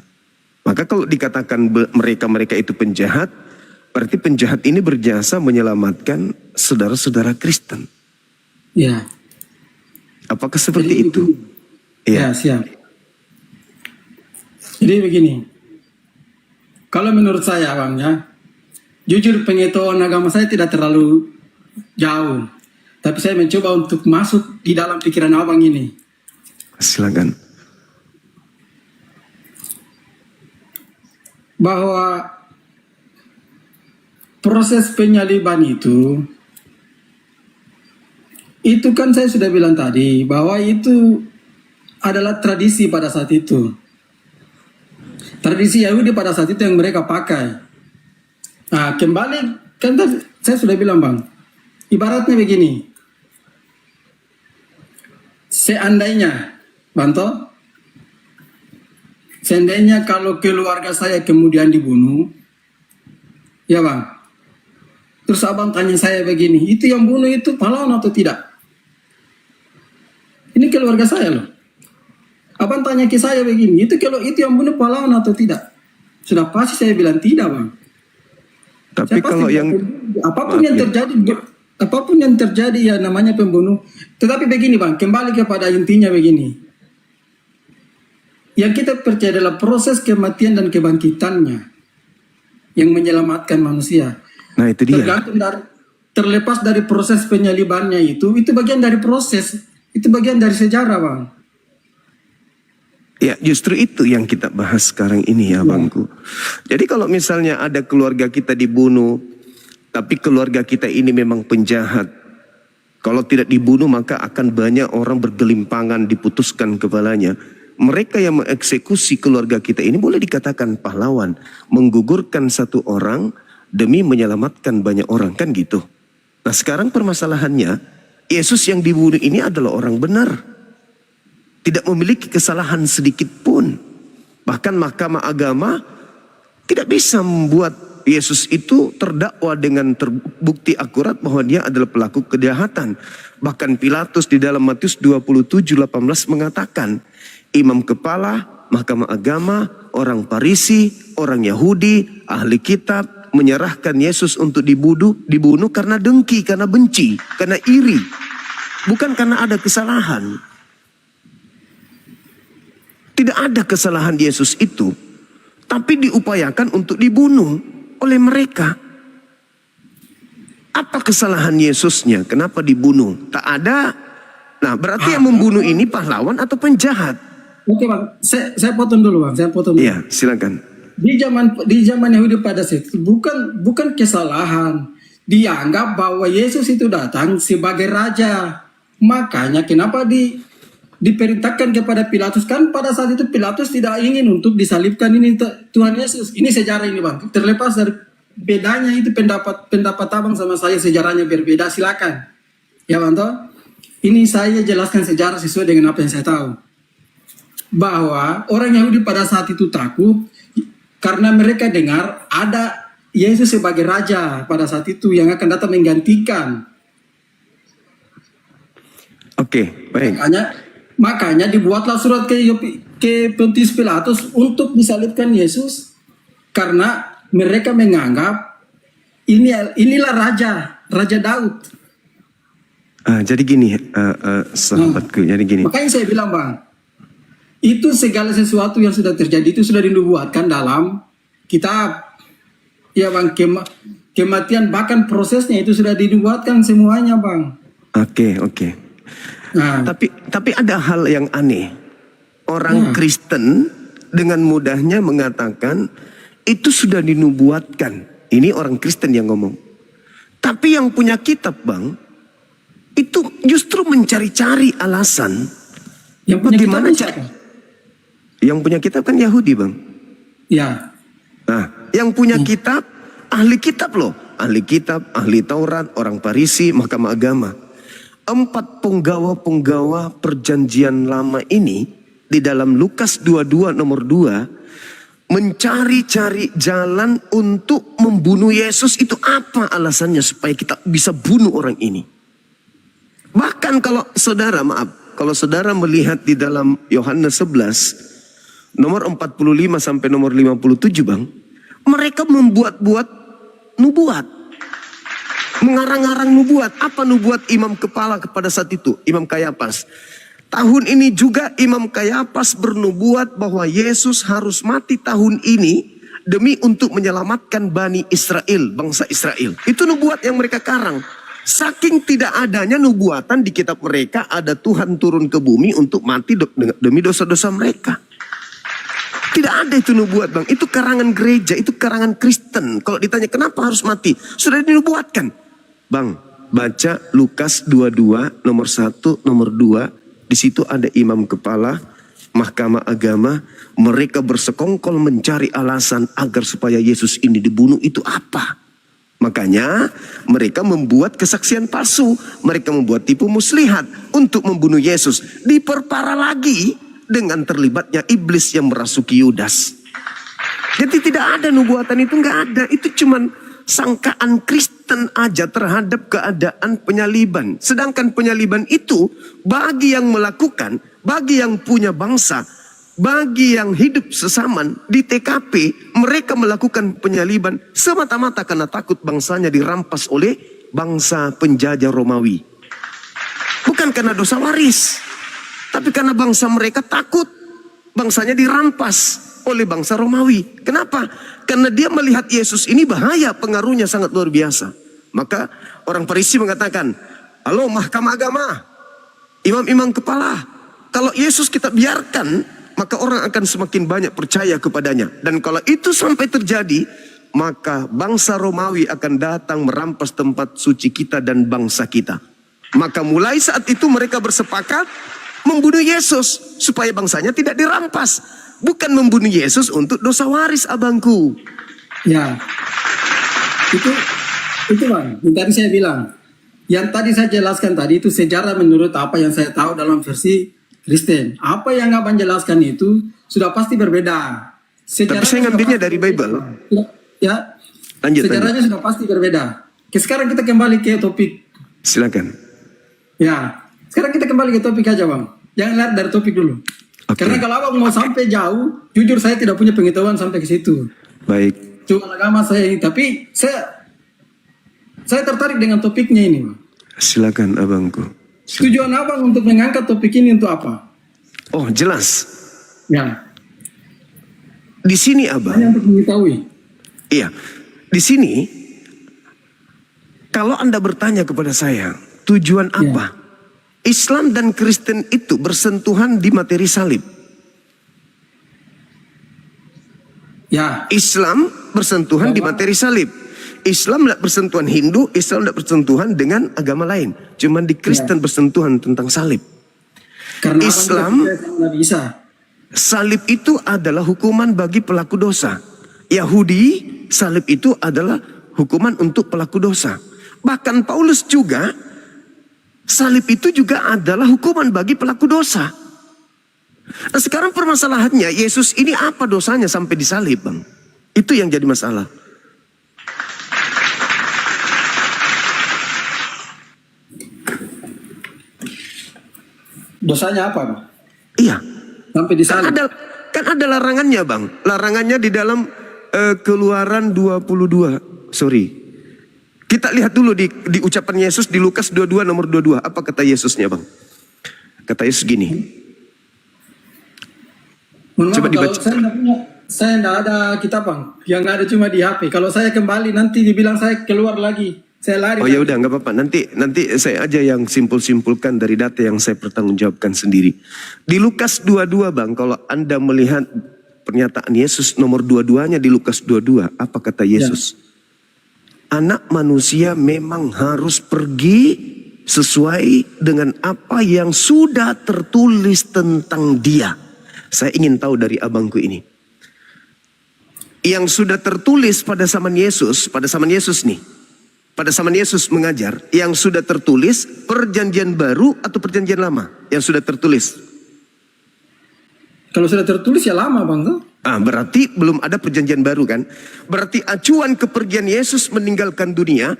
Maka kalau dikatakan mereka itu penjahat, berarti penjahat ini berjasa menyelamatkan saudara-saudara Kristen. Ya. Apakah seperti itu? Ya, siap. Jadi begini, kalau menurut saya Bang ya, jujur pengetahuan agama saya tidak terlalu jauh. Tapi saya mencoba untuk masuk di dalam pikiran abang ini. Silakan. Bahwa proses penyaliban itu kan saya sudah bilang tadi, bahwa itu adalah tradisi pada saat itu. Tradisi Yahudi pada saat itu yang mereka pakai. Nah, kembali, kan saya sudah bilang Bang, ibaratnya begini, seandainya, Banto, seandainya kalau keluarga saya kemudian dibunuh, ya Bang, terus abang tanya saya begini, itu yang bunuh itu pahlawan atau tidak? Ini keluarga saya loh. Abang tanya ke saya begini, itu yang bunuh pahlawan atau tidak? Sudah pasti saya bilang tidak Bang. Tapi kalau yang apapun yang terjadi ya namanya pembunuh. Tetapi begini Bang, kembali kepada intinya begini. Yang kita percaya adalah proses kematian dan kebangkitannya yang menyelamatkan manusia. Nah itu dia. terlepas dari proses penyalibannya itu bagian dari proses, itu bagian dari sejarah, Bang. Ya, justru itu yang kita bahas sekarang ini ya, Bangku. Jadi kalau misalnya ada keluarga kita dibunuh, tapi keluarga kita ini memang penjahat, kalau tidak dibunuh maka akan banyak orang bergelimpangan, diputuskan kepalanya. Mereka yang mengeksekusi keluarga kita ini boleh dikatakan pahlawan, menggugurkan satu orang demi menyelamatkan banyak orang, kan gitu. Nah sekarang permasalahannya, Yesus yang dibunuh ini adalah orang benar. Tidak memiliki kesalahan sedikit pun. Bahkan Mahkamah Agama tidak bisa membuat Yesus itu terdakwa dengan terbukti akurat bahwa dia adalah pelaku kejahatan. Bahkan Pilatus di dalam Matius 27:18 mengatakan, imam kepala, Mahkamah Agama, orang Farisi, orang Yahudi, ahli kitab menyerahkan Yesus untuk dibunuh karena dengki, karena benci, karena iri. Bukan karena ada kesalahan. Tidak ada kesalahan Yesus itu, tapi diupayakan untuk dibunuh oleh mereka. Apa kesalahan Yesusnya? Kenapa dibunuh? Tak ada. Nah, berarti yang membunuh ini pahlawan atau penjahat? Oke, Bang. Saya potong dulu, Bang. Saya potong dulu. Iya, silakan. Di zaman Yahudi pada saat itu bukan kesalahan. Dianggap bahwa Yesus itu datang sebagai raja. Makanya kenapa diperintahkan kepada Pilatus, kan pada saat itu Pilatus tidak ingin untuk disalibkan ini Tuhan Yesus. Ini sejarah ini, Bang. Terlepas dari bedanya itu pendapat Abang sama saya sejarahnya berbeda, silakan. Ya, Bang toh. Ini saya jelaskan sejarah sesuai dengan apa yang saya tahu. Bahwa orang Yahudi pada saat itu takut karena mereka dengar ada Yesus sebagai raja pada saat itu yang akan datang menggantikan. Oke, baik. Makanya dibuatlah surat ke Pontius Pilatus untuk disalibkan Yesus karena mereka menganggap inilah Raja Daud. Jadi gini, sahabatku, jadi gini. Makanya saya bilang, Bang, itu segala sesuatu yang sudah terjadi itu sudah dinubuatkan dalam kitab. Ya, Bang, kematian bahkan prosesnya itu sudah dinubuatkan semuanya, Bang. Oke. Nah. Tapi ada hal yang aneh. Orang Kristen dengan mudahnya mengatakan itu sudah dinubuatkan. Ini orang Kristen yang ngomong. Tapi yang punya kitab, Bang, itu justru mencari-cari alasan. Yang punya bagaimana cara? Yang punya kitab kan Yahudi, Bang. Ya. Nah, yang punya kitab ahli kitab loh, ahli kitab, ahli Taurat, orang Farisi, Mahkamah Agama. 4 penggawa-penggawa perjanjian lama ini di dalam Lukas 22 nomor 2 mencari-cari jalan untuk membunuh Yesus. Itu apa alasannya supaya kita bisa bunuh orang ini? Bahkan kalau saudara melihat di dalam Yohanes 11 nomor 45 sampai nomor 57, Bang, mereka membuat-buat nubuat. Mengarang-arang nubuat. Apa nubuat imam kepala kepada saat itu? Imam Kayafas. Tahun ini juga Imam Kayafas bernubuat bahwa Yesus harus mati tahun ini demi untuk menyelamatkan Bani Israel, bangsa Israel. Itu nubuat yang mereka karang. Saking tidak adanya nubuatan di kitab mereka, ada Tuhan turun ke bumi untuk mati demi dosa-dosa mereka. Tidak ada itu nubuat, Bang. Itu karangan gereja, itu karangan Kristen. Kalau ditanya kenapa harus mati, sudah dinubuatkan. Bang, baca Lukas 22 nomor 1, nomor 2. Di situ ada imam kepala, Mahkamah Agama. Mereka bersekongkol mencari alasan agar supaya Yesus ini dibunuh. Itu apa? Makanya mereka membuat kesaksian palsu. Mereka membuat tipu muslihat untuk membunuh Yesus. Diperparah lagi dengan terlibatnya iblis yang merasuki Yudas. Jadi tidak ada nubuatan itu, nggak ada. Itu cuman sangkaan Kristen aja terhadap keadaan penyaliban. Sedangkan penyaliban itu bagi yang melakukan, bagi yang punya bangsa, bagi yang hidup sesaman di TKP, mereka melakukan penyaliban semata-mata karena takut bangsanya dirampas oleh bangsa penjajah Romawi. Bukan karena dosa waris, tapi karena bangsa mereka takut bangsanya dirampas oleh bangsa Romawi. Kenapa? Karena dia melihat Yesus ini bahaya, pengaruhnya sangat luar biasa. Maka orang Farisi mengatakan, halo mahkamah agama, imam-imam kepala, kalau Yesus kita biarkan, maka orang akan semakin banyak percaya kepadanya. Dan kalau itu sampai terjadi, maka bangsa Romawi akan datang merampas tempat suci kita dan bangsa kita. Maka mulai saat itu mereka bersepakat membunuh Yesus supaya bangsanya tidak dirampas. Bukan membunuh Yesus untuk dosa waris, abangku. Ya, itu Bang, yang tadi saya bilang. Yang tadi saya jelaskan tadi itu sejarah menurut apa yang saya tahu dalam versi Kristen. Apa yang Abang jelaskan itu sudah pasti berbeda. Tapi saya ngambilnya dari Bible. Ya, lanjut. Sejarahnya sudah pasti berbeda. Sekarang kita kembali ke topik. Silakan. Ya, sekarang kita kembali ke topik aja Bang. Jangan lihat dari topik dulu. Karena kalau Abang mau sampai jauh, jujur saya tidak punya pengetahuan sampai ke situ. Baik. Cuma agama saya ini, tapi saya tertarik dengan topiknya ini Bang. Silakan abangku. Tujuan Abang untuk mengangkat topik ini untuk apa? Oh, jelas. Ya. Di sini abang. Hanya untuk mengetahui. Iya, di sini kalau Anda bertanya kepada saya, tujuan apa? Islam dan Kristen itu bersentuhan di materi salib. Ya. Islam bersentuhan di materi salib. Islam tidak bersentuhan Hindu, Islam tidak bersentuhan dengan agama lain. Cuman di Kristen bersentuhan tentang salib. Karena Islam, bisa. Salib itu adalah hukuman bagi pelaku dosa. Yahudi, salib itu adalah hukuman untuk pelaku dosa. Bahkan Paulus juga, salib itu juga adalah hukuman bagi pelaku dosa. Nah sekarang permasalahannya, Yesus ini apa dosanya sampai disalib, Bang? Itu yang jadi masalah. Dosanya apa, Bang? Iya. Sampai disalib. Kan ada larangannya, Bang. Larangannya di dalam Keluaran 22. Sorry. Kita lihat dulu di ucapan Yesus di Lukas 22 nomor 22. Apa kata Yesusnya, Bang? Kata Yesus gini. Coba dibaca. Saya tidak ada kitab, Bang. Yang ada cuma di HP. Kalau saya kembali nanti dibilang saya keluar lagi. Saya lari. Oh ya udah, nggak apa-apa. Nanti saya aja yang simpulkan dari data yang saya pertanggungjawabkan sendiri. Di Lukas 22, Bang, kalau Anda melihat pernyataan Yesus nomor 22-nya di Lukas 22, apa kata Yesus? Ya. Anak manusia memang harus pergi sesuai dengan apa yang sudah tertulis tentang dia. Saya ingin tahu dari abangku ini. Yang sudah tertulis pada zaman Yesus nih. Pada zaman Yesus mengajar, yang sudah tertulis perjanjian baru atau perjanjian lama? Yang sudah tertulis. Kalau sudah tertulis ya lama, Bang. Berarti belum ada perjanjian baru kan? Berarti acuan kepergian Yesus meninggalkan dunia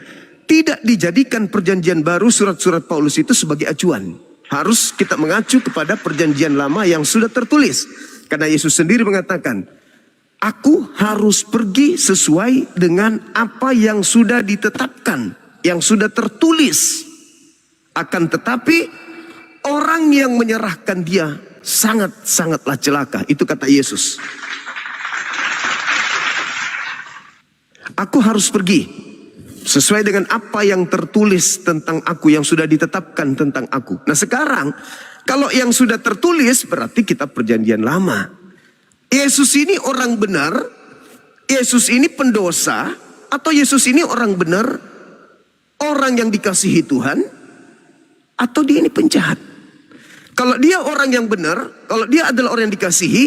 tidak dijadikan perjanjian baru, surat-surat Paulus itu sebagai acuan. Harus kita mengacu kepada perjanjian lama yang sudah tertulis. Karena Yesus sendiri mengatakan, aku harus pergi sesuai dengan apa yang sudah ditetapkan, yang sudah tertulis. Akan tetapi orang yang menyerahkan dia sangat-sangatlah celaka. Itu kata Yesus. Aku harus pergi sesuai dengan apa yang tertulis tentang aku, yang sudah ditetapkan tentang aku. Nah sekarang, kalau yang sudah tertulis berarti kita perjanjian lama. Yesus ini orang benar, Yesus ini pendosa, atau Yesus ini orang benar, orang yang dikasihi Tuhan, atau dia ini penjahat? Kalau dia orang yang benar, kalau dia adalah orang yang dikasihi,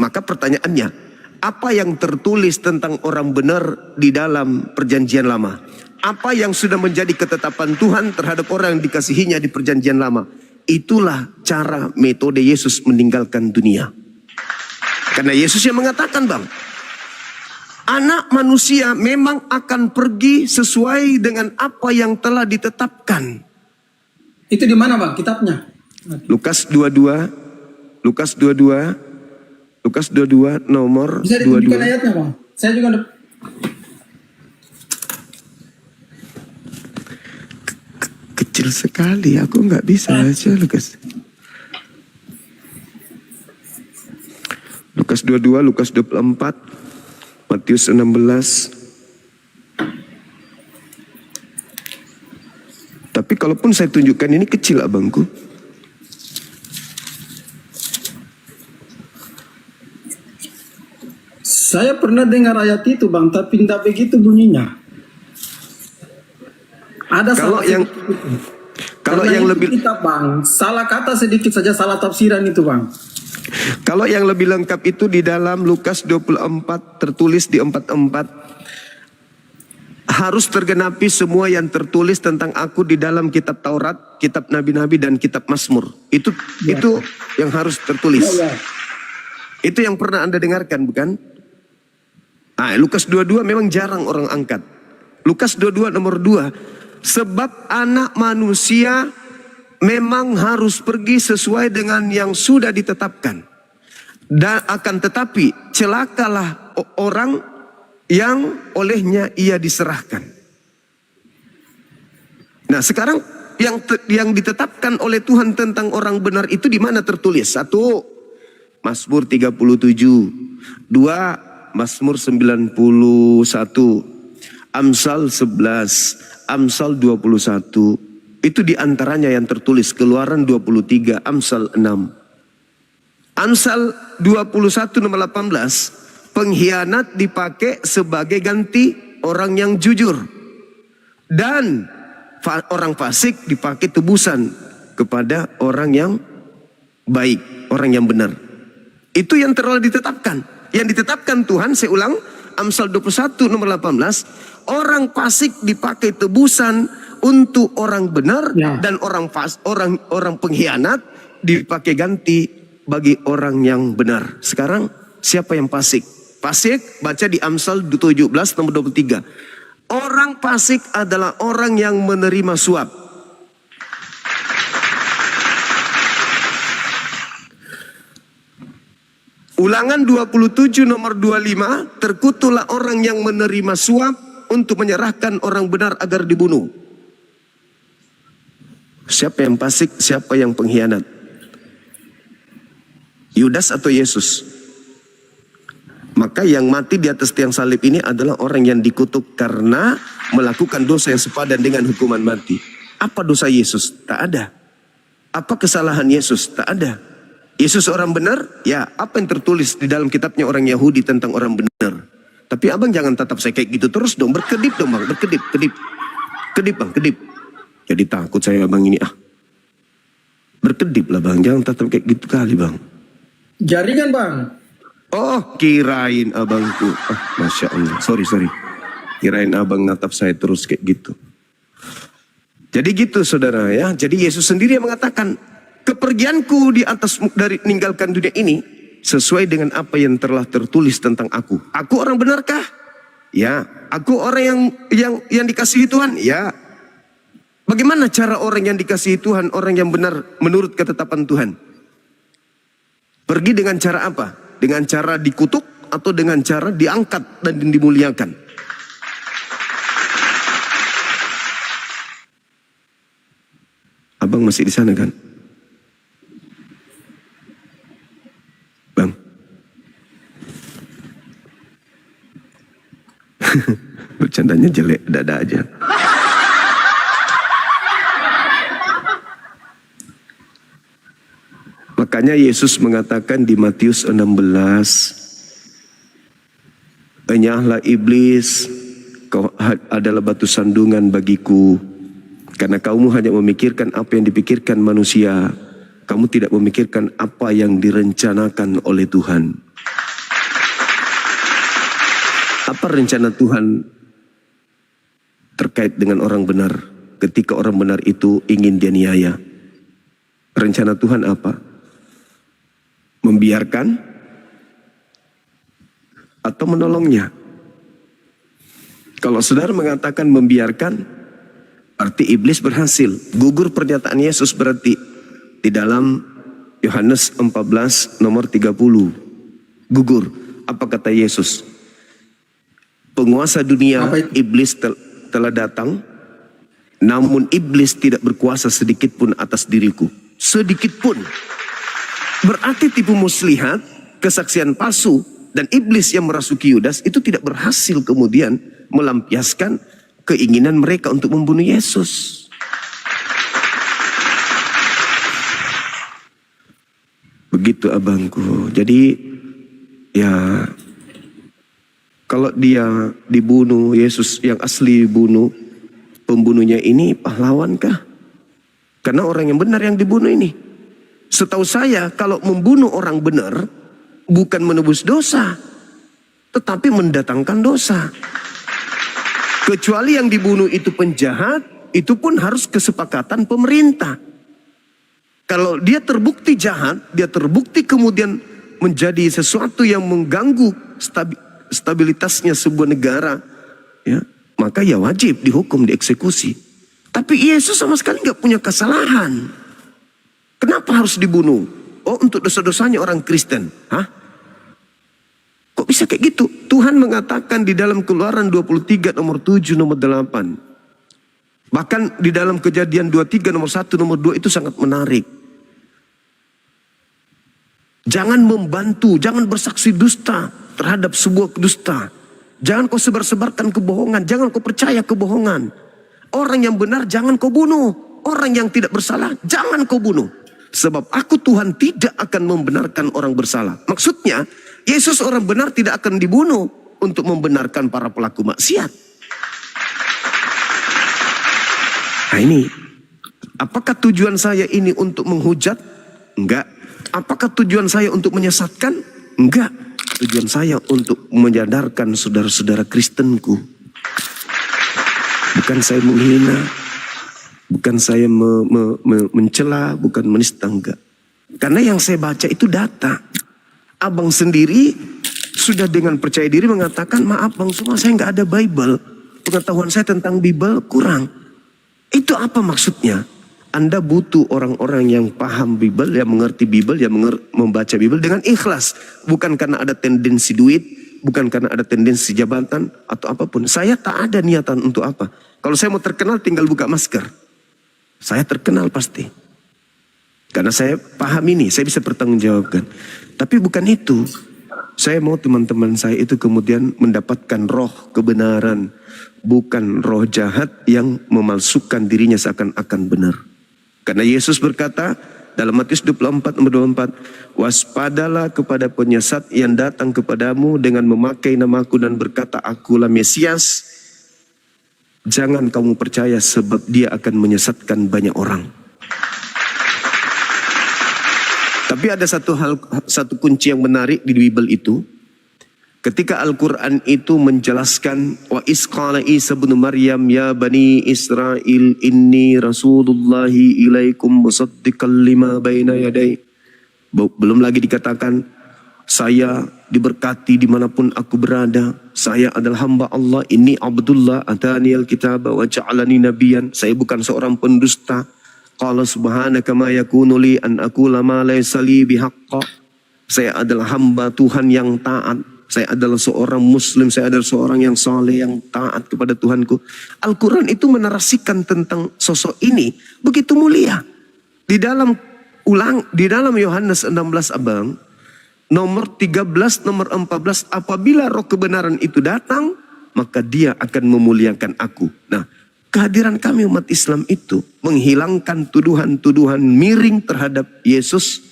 maka pertanyaannya, apa yang tertulis tentang orang benar di dalam perjanjian lama? Apa yang sudah menjadi ketetapan Tuhan terhadap orang yang dikasihinya di perjanjian lama? Itulah cara metode Yesus meninggalkan dunia. Karena Yesus yang mengatakan, Bang, anak manusia memang akan pergi sesuai dengan apa yang telah ditetapkan. Itu di mana, Bang, kitabnya? Lukas 22 nomor 22. Bisa ditunjukkan ayatnya, Bang? Saya juga ada. Kecil sekali, aku nggak bisa baca Lukas. Lukas 22, Lukas 24, Matius 16. kalaupun saya tunjukkan ini kecil abangku. Saya pernah dengar ayat itu bang, tapi tidak begitu bunyinya. Ada Kalau salah yang kalau Karena yang itu lebih kita bang, salah kata sedikit saja, salah tafsiran itu bang. Kalau yang lebih lengkap itu di dalam Lukas 24 tertulis di 44, harus tergenapi semua yang tertulis tentang aku di dalam kitab Taurat, kitab Nabi-Nabi dan kitab Mazmur. Itu yang harus tertulis. Itu yang pernah Anda dengarkan bukan? Lukas 22 memang jarang orang angkat. Lukas 22 nomor 2. Sebab anak manusia memang harus pergi sesuai dengan yang sudah ditetapkan. Dan akan tetapi celakalah orang yang olehnya ia diserahkan. Nah sekarang yang ditetapkan oleh Tuhan tentang orang benar itu di mana tertulis? 1. Mazmur 37. 2. Mazmur 91. Amsal 11. Amsal 21. Itu diantaranya yang tertulis. Keluaran 23. Amsal 6. Amsal 21 nomor 18. Pengkhianat dipakai sebagai ganti orang yang jujur. Dan orang fasik dipakai tebusan kepada orang yang baik. Orang yang benar. Itu yang telah ditetapkan. Yang ditetapkan Tuhan, saya ulang. Amsal 21 nomor 18. Orang fasik dipakai tebusan untuk orang benar, dan orang pengkhianat dipakai ganti bagi orang yang benar. Sekarang siapa yang fasik? Fasik baca di Amsal 17 nomor 23. Orang fasik adalah orang yang menerima suap. Ulangan 27 nomor 25. Terkutuklah orang yang menerima suap untuk menyerahkan orang benar agar dibunuh. Siapa yang fasik, siapa yang pengkhianat? Yudas atau Yesus? Maka yang mati di atas tiang salib ini adalah orang yang dikutuk karena melakukan dosa yang sepadan dengan hukuman mati. Apa dosa Yesus? Tak ada. Apa kesalahan Yesus? Tak ada. Yesus orang benar? Ya, apa yang tertulis di dalam kitabnya orang Yahudi tentang orang benar? Tapi abang jangan tetap saya kayak gitu terus dong. Berkedip dong bang, berkedip. Kedip bang, kedip. Jadi takut saya abang ini Berkedip lah bang, jangan tetap kayak gitu kali bang. Jaringan bang. Oh, kirain abangku. Masya Allah. Sorry. Kirain abang natap saya terus kayak gitu. Jadi gitu saudara ya. Jadi Yesus sendiri yang mengatakan, kepergianku di atas dari meninggalkan dunia ini sesuai dengan apa yang telah tertulis tentang aku. Aku orang benarkah? Ya. Aku orang yang dikasihi Tuhan? Ya. Bagaimana cara orang yang dikasihi Tuhan, orang yang benar menurut ketetapan Tuhan? Pergi dengan cara apa? Dengan cara dikutuk atau dengan cara diangkat dan dimuliakan? Abang masih di sana kan? Bang. Bercandanya jelek dada aja. Makanya Yesus mengatakan di Matius 16, enyahlah iblis, kau adalah batu sandungan bagiku, karena kamu hanya memikirkan apa yang dipikirkan manusia, kamu tidak memikirkan apa yang direncanakan oleh Tuhan. Apa rencana Tuhan terkait dengan orang benar ketika orang benar itu ingin dianiaya? Rencana Tuhan apa? Membiarkan atau menolongnya? Kalau saudara mengatakan membiarkan, arti iblis berhasil. Gugur pernyataan Yesus berarti di dalam Yohanes 14 nomor 30. Gugur. Apa kata Yesus? Penguasa dunia, iblis telah datang, namun iblis tidak berkuasa sedikit pun atas diriku. Sedikit pun. Berarti tipu muslihat, kesaksian palsu, dan iblis yang merasuki Yudas itu tidak berhasil kemudian melampiaskan keinginan mereka untuk membunuh Yesus. Begitu abangku. Jadi ya kalau dia dibunuh, Yesus yang asli dibunuh, pembunuhnya ini pahlawankah? Karena orang yang benar yang dibunuh ini. Setahu saya kalau membunuh orang benar bukan menebus dosa, tetapi mendatangkan dosa. Kecuali yang dibunuh itu penjahat, itu pun harus kesepakatan pemerintah. Kalau dia terbukti jahat, dia terbukti kemudian menjadi sesuatu yang mengganggu stabilitasnya sebuah negara, ya, maka ya wajib dihukum, dieksekusi. Tapi Yesus sama sekali nggak punya kesalahan. Kenapa harus dibunuh? Oh, untuk dosa-dosanya orang Kristen. Hah? Kok bisa kayak gitu? Tuhan mengatakan di dalam Keluaran 23 nomor 7 nomor 8. Bahkan di dalam Kejadian 23 nomor 1 nomor 2 itu sangat menarik. Jangan membantu, jangan bersaksi dusta terhadap sebuah dusta. Jangan kau sebar-sebarkan kebohongan, jangan kau percaya kebohongan. Orang yang benar jangan kau bunuh. Orang yang tidak bersalah jangan kau bunuh. Sebab aku Tuhan tidak akan membenarkan orang bersalah. Maksudnya, Yesus orang benar tidak akan dibunuh untuk membenarkan para pelaku maksiat. Nah ini, apakah tujuan saya ini untuk menghujat? Enggak. Apakah tujuan saya untuk menyesatkan? Enggak. Tujuan saya untuk menyadarkan saudara-saudara Kristenku. Bukan saya menghina, bukan saya mencela, bukan menista, enggak. Karena yang saya baca itu data. Abang sendiri sudah dengan percaya diri mengatakan, maaf Bang Zuma, saya nggak ada Bible. Pengetahuan saya tentang Bible kurang. Itu apa maksudnya? Anda butuh orang-orang yang paham Bible, yang mengerti Bible, yang membaca Bible dengan ikhlas. Bukan karena ada tendensi duit, bukan karena ada tendensi jabatan atau apapun. Saya tak ada niatan untuk apa. Kalau saya mau terkenal tinggal buka masker. Saya terkenal pasti. Karena saya paham ini, saya bisa pertanggungjawabkan. Tapi bukan itu. Saya mau teman-teman saya itu kemudian mendapatkan roh kebenaran. Bukan roh jahat yang memalsukan dirinya seakan-akan benar. Karena Yesus berkata dalam Matius 24 nomor 24, waspadalah kepada penyesat yang datang kepadamu dengan memakai namaku dan berkata akulah Mesias. Jangan kamu percaya sebab dia akan menyesatkan banyak orang. Tapi ada satu kunci yang menarik di Bible itu. Ketika Al-Quran itu menjelaskan wa isqala Isa bin Maryam ya bani Israel inni rasulullahi ilaikum musaddiqan lima baina yaday. Belum lagi dikatakan saya diberkati dimanapun aku berada. Saya adalah hamba Allah. Ini Abdullah ataniyal kitaba wa ja'alani nabiyan. Saya bukan seorang pendusta. Qala subhanaka ma yakunu li an aqula ma laysa li bihaqqa. Saya adalah hamba Tuhan yang taat. Saya adalah seorang muslim, saya adalah seorang yang saleh, yang taat kepada Tuhanku. Al-Quran itu menarasikan tentang sosok ini begitu mulia. Di dalam Yohanes 16 abang, nomor 13, nomor 14, apabila roh kebenaran itu datang, maka dia akan memuliakan aku. Nah, kehadiran kami umat Islam itu menghilangkan tuduhan-tuduhan miring terhadap Yesus,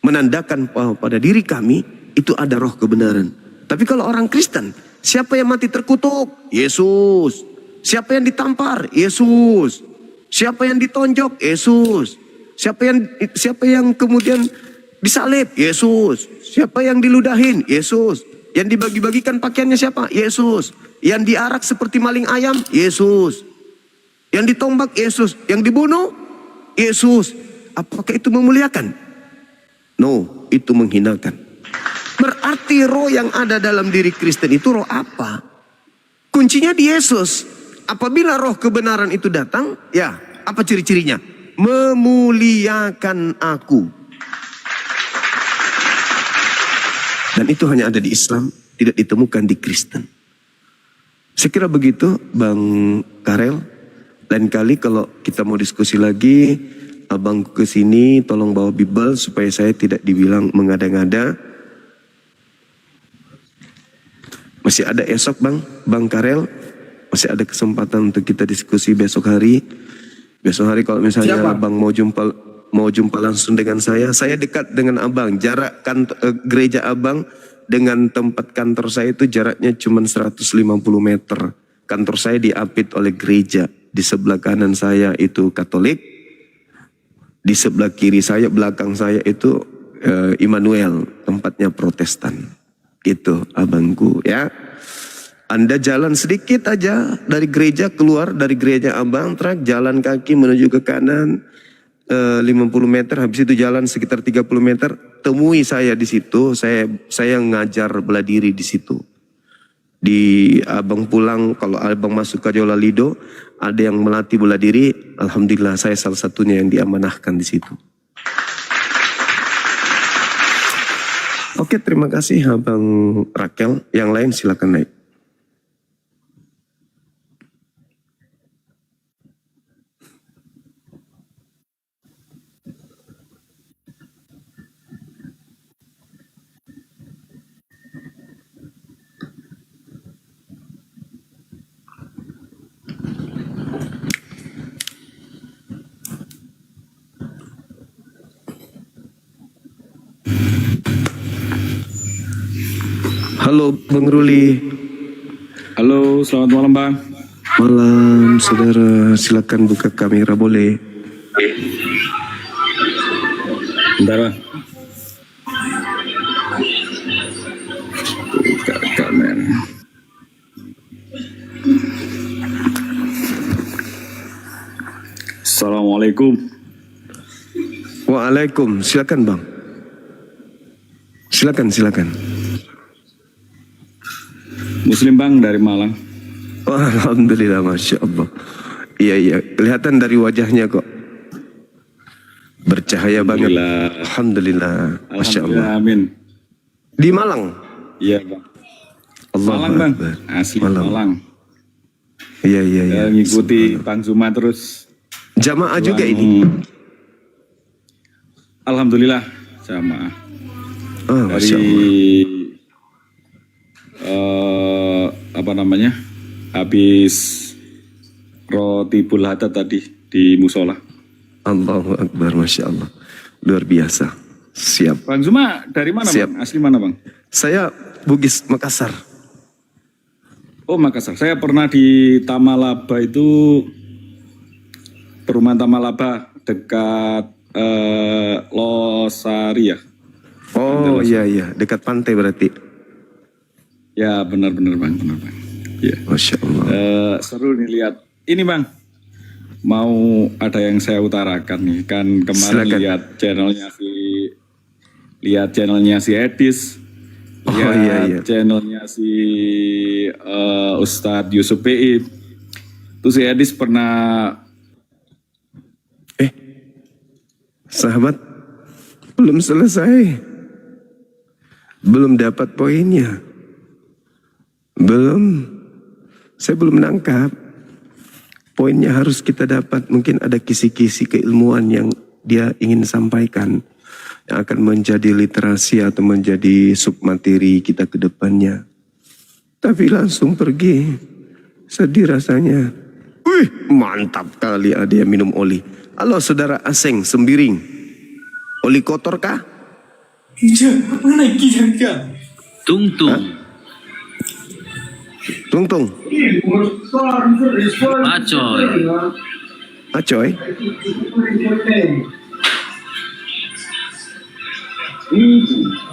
menandakan bahwa pada diri kami itu ada roh kebenaran. Tapi kalau orang Kristen, siapa yang mati terkutuk? Yesus. Siapa yang ditampar? Yesus. Siapa yang ditonjok? Yesus. Siapa yang kemudian disalib? Yesus. Siapa yang diludahin? Yesus. Yang dibagi-bagikan pakaiannya siapa? Yesus. Yang diarak seperti maling ayam? Yesus. Yang ditombak? Yesus. Yang dibunuh? Yesus. Apakah itu memuliakan? No, itu menghinakan. Berarti roh yang ada dalam diri Kristen itu roh apa? Kuncinya di Yesus. Apabila roh kebenaran itu datang, ya apa ciri-cirinya? Memuliakan aku. Dan itu hanya ada di Islam, tidak ditemukan di Kristen. Saya kira begitu Bang Karel. Lain kali kalau kita mau diskusi lagi, abang ke sini tolong bawa Bible supaya saya tidak dibilang mengada-ngada. Masih ada esok Bang Karel. Masih ada kesempatan untuk kita diskusi besok hari. Besok hari kalau misalnya Bang mau jumpa mau jumpa langsung dengan saya dekat dengan abang. Jarak gereja abang dengan tempat kantor saya itu jaraknya cuma 150 meter. Kantor saya diapit oleh gereja. Di sebelah kanan saya itu Katolik, di sebelah kiri saya, belakang saya itu Immanuel, tempatnya Protestan. Itu abangku ya. Anda jalan sedikit aja dari gereja, keluar dari gereja abang, jalan kaki menuju ke kanan 50 meter, habis itu jalan sekitar 30 meter, temui saya di situ. Saya ngajar bela diri di situ. Di abang pulang, kalau abang masuk ke Jola Lido, ada yang melatih bela diri. Alhamdulillah saya salah satunya yang diamanahkan di situ. Oke, terima kasih abang Rakel. Yang lain silakan naik. Halo Bang Ruli. Halo, selamat malam Bang. Malam saudara, silakan buka kamera boleh. Bentar Bang. Buka kamera. Assalamualaikum. Waalaikum, silakan Bang. Silakan. Muslim Bang dari Malang. Oh, alhamdulillah, masya Allah. Iya, kelihatan dari wajahnya kok. Bercahaya banget. Alhamdulillah, masya Allah. Amin. Di Malang? Iya Bang. Allah Malang Bang, asli Malang. Iya. Ngikuti Bang Zuma terus. Jamaah juga ini? Alhamdulillah, jamaah. Oh, masya dari Allah. Habis roti bulhata tadi di musola. Allahu Akbar, masya Allah, luar biasa. Siap. Bang Zuma dari mana Siap. Bang? Asli mana Bang? Saya Bugis, Makassar. Oh Makassar. Saya pernah di Tamalaba itu, perumahan Tamalaba dekat Losari ya. Oh iya, dekat pantai berarti. Ya benar Bang, benar Bang. Ya. Masya Allah. Seru nih lihat. Ini Bang, mau ada yang saya utarakan nih. Kan kemarin Silakan. lihat channelnya si Edis. Oh, Lihat iya. channelnya si Ustadz Yusuf PI. Terus si Edis pernah. Sahabat, belum selesai. Belum dapat poinnya. Saya belum menangkap. Poinnya harus kita dapat. Mungkin ada kisi-kisi keilmuan yang dia ingin sampaikan, yang akan menjadi literasi atau menjadi submateri kita ke depannya. Tapi langsung pergi. Sedih rasanya. Wih, mantap kali ada yang minum oli. Halo saudara Aseng, Sembiring. Oli kotor kah? Tung-tung. Tung-tung. Acoy.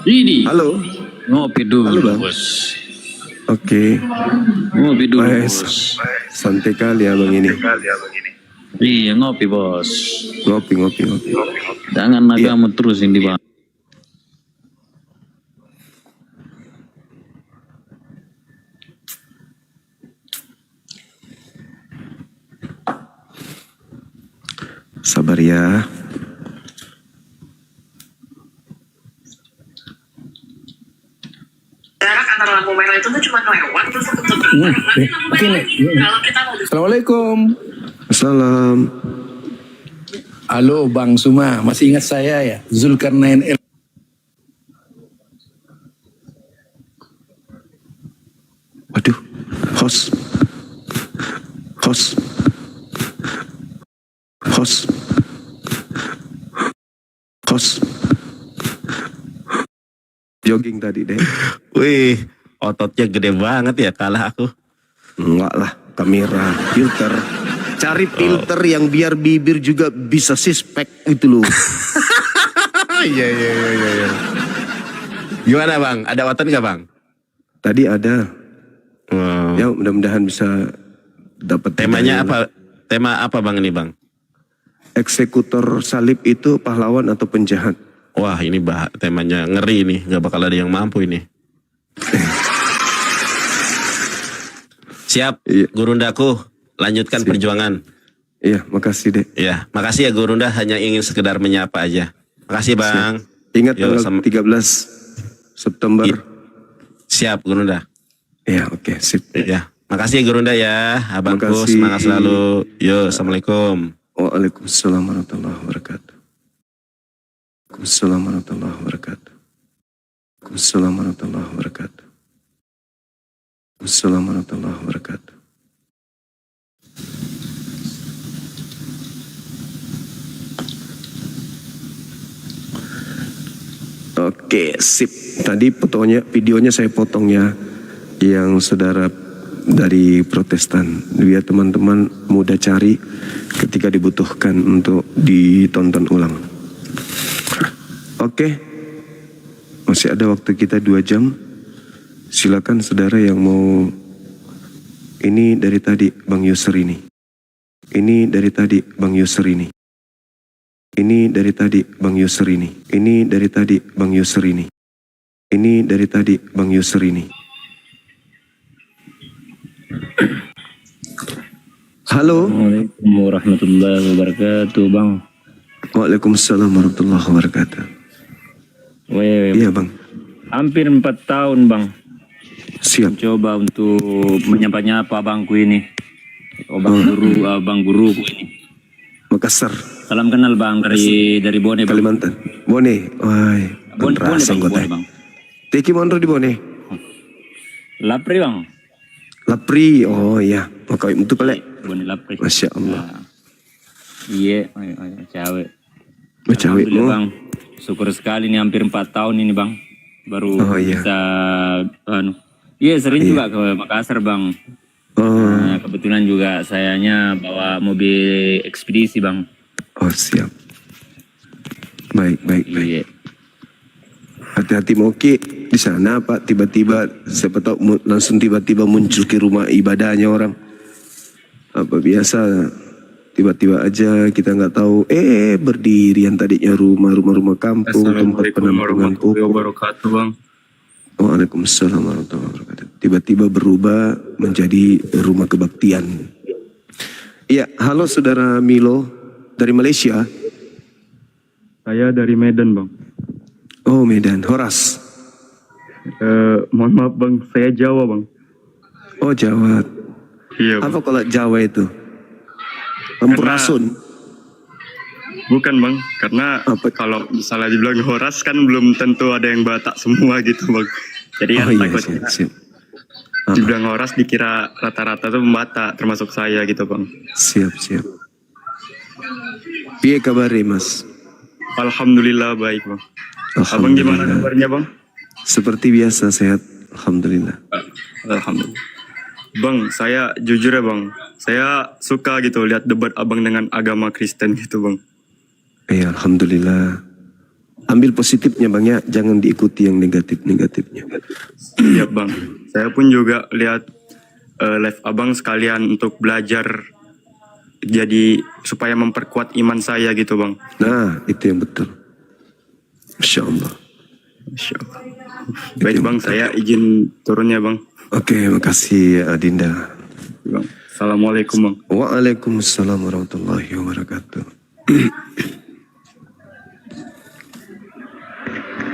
Ini. Halo. Ngopi dulu, Halo, Bang. Bos. Oke. Ngopi dulu, Mas, Bos. santai kali abang ini. Iya, ngopi, Bos. Ngopi. Jangan agama terus yang dibahas. Sabar ya. Jarak antara lampu merah itu tuh cuma lewat terus tutup. Kalau kita mau Assalamualaikum. Assalam. Halo Bang Suma, masih ingat saya ya? Zulkarnain Waduh, host. bos. Jogging tadi deh. Wih, ototnya gede banget ya, kalah aku. Enggak lah, kamera, filter. Cari filter yang biar bibir juga bisa suspek itu loh. Iya. Gimana bang? Ada otot nggak bang? Tadi ada. Ya mudah-mudahan bisa dapat. Temanya apa? Tema apa bang ini bang? Eksekutor salib itu pahlawan atau penjahat? Wah ini temanya ngeri nih, nggak bakal ada yang mampu ini. Siap, Gurundaku, lanjutkan perjuangan. Iya, makasih deh. Iya, makasih ya Gurunda, hanya ingin sekedar menyapa aja. Makasih bang. Siap. Ingat tanggal 13 September. Siap Gurunda. Iya, oke, sip. Iya, makasih ya Gurunda ya, abangku Makasih. semangat selalu. Yo, assalamualaikum. Waalaikumsalam warahmatullahi wabarakatuh. Waalaikumsalam warahmatullahi wabarakatuh. Waalaikumsalam warahmatullahi wabarakatuh. Waalaikumsalam warahmatullahi wabarakatuh. Oke, sip. Tadi videonya saya potong ya, yang saudara dari Protestan. Biar teman-teman mudah cari ketika dibutuhkan untuk ditonton ulang. Oke, masih ada waktu kita 2 jam. Silakan saudara yang mau. Ini dari tadi Bang Yusri ini. Ini dari tadi Bang Yusri ini. Ini dari tadi Bang Yusri ini. Ini dari tadi Bang Yusri ini. Ini dari tadi Bang Yusri ini. Halo. Assalamualaikum warahmatullahi wabarakatuh bang. Waalaikumsalam warahmatullahi wabarakatuh. Iya bang. Hampir 4 tahun bang. Siap. Coba untuk menyapa-nyapa abangku ini. Abang guruku ini. Makassar. Salam kenal bang dari Bone bang. Kalimantan. Bone. Wah. Bone bang. Teki Mondro di Bone. Lapri bang. Lapri. Oh iya. Oke itu pelek. Bone Lapri. Masya Allah. Iya. Cewek. Cewekmu. Bang. Syukur sekali nih hampir 4 tahun ini bang. Baru bisa. Iya sering juga ke Makassar bang. Nah, kebetulan juga sayanya bawa mobil ekspedisi bang. Oh siap. Baik. Iya. Hati-hati Moki di sana Pak. Tiba-tiba siapa tahu langsung tiba-tiba muncul ke rumah ibadahnya orang. Apa biasa tiba-tiba aja kita nggak tahu. Berdiri yang tadinya rumah kampung, tempat penampungan pupuk. Wabarakatuh bang. Waalaikumsalam warahmatullahi wabarakatuh. Tiba-tiba berubah menjadi rumah kebaktian. Iya, halo saudara Milo dari Malaysia. Saya dari Medan bang. Oh Medan, Horas. Mohon maaf bang, saya Jawa bang. Oh Jawa. Iya bang. Apa kalau Jawa itu? Ampurasun. Bukan bang, karena kalau misalnya dibilang Horas kan belum tentu ada yang Batak semua gitu bang. Jadi kan takutnya dibilang Horas dikira rata-rata tuh Batak termasuk saya gitu bang. Siap. Piye kabarnya mas? Alhamdulillah baik bang. Abang gimana kabarnya bang? Seperti biasa sehat, alhamdulillah. Alhamdulillah. Bang, saya jujur ya bang, saya suka gitu lihat debat abang dengan agama Kristen gitu bang. Iya, alhamdulillah. Ambil positifnya bang ya, jangan diikuti yang negatifnya. Iya bang, saya pun juga lihat live abang sekalian untuk belajar jadi supaya memperkuat iman saya gitu bang. Nah, itu yang betul. Masya Allah. Baik bang, saya izin turunnya bang. Oke, makasih Adinda. Bang. Assalamualaikum bang. Waalaikumsalam warahmatullahi wabarakatuh.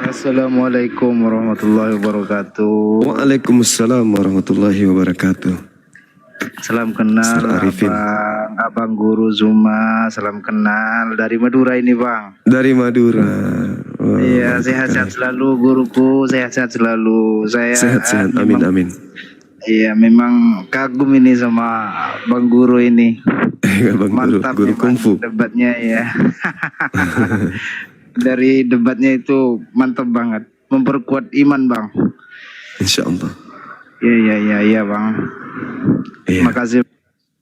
Assalamualaikum warahmatullahi wabarakatuh. Waalaikumsalam warahmatullahi wabarakatuh. Salam kenal abang Guru Zuma. Salam kenal dari Madura ini bang. Dari Madura. Iya, sehat-sehat selalu guruku, sehat-sehat selalu. Saya sehat-sehat, amin. Iya, memang kagum ini sama Bang Guru ini. Bang Mantap Guru kungfu. Debatnya ya. dari debatnya itu mantap banget, memperkuat iman bang. Insya Allah. Iya bang. Iya. Makasih.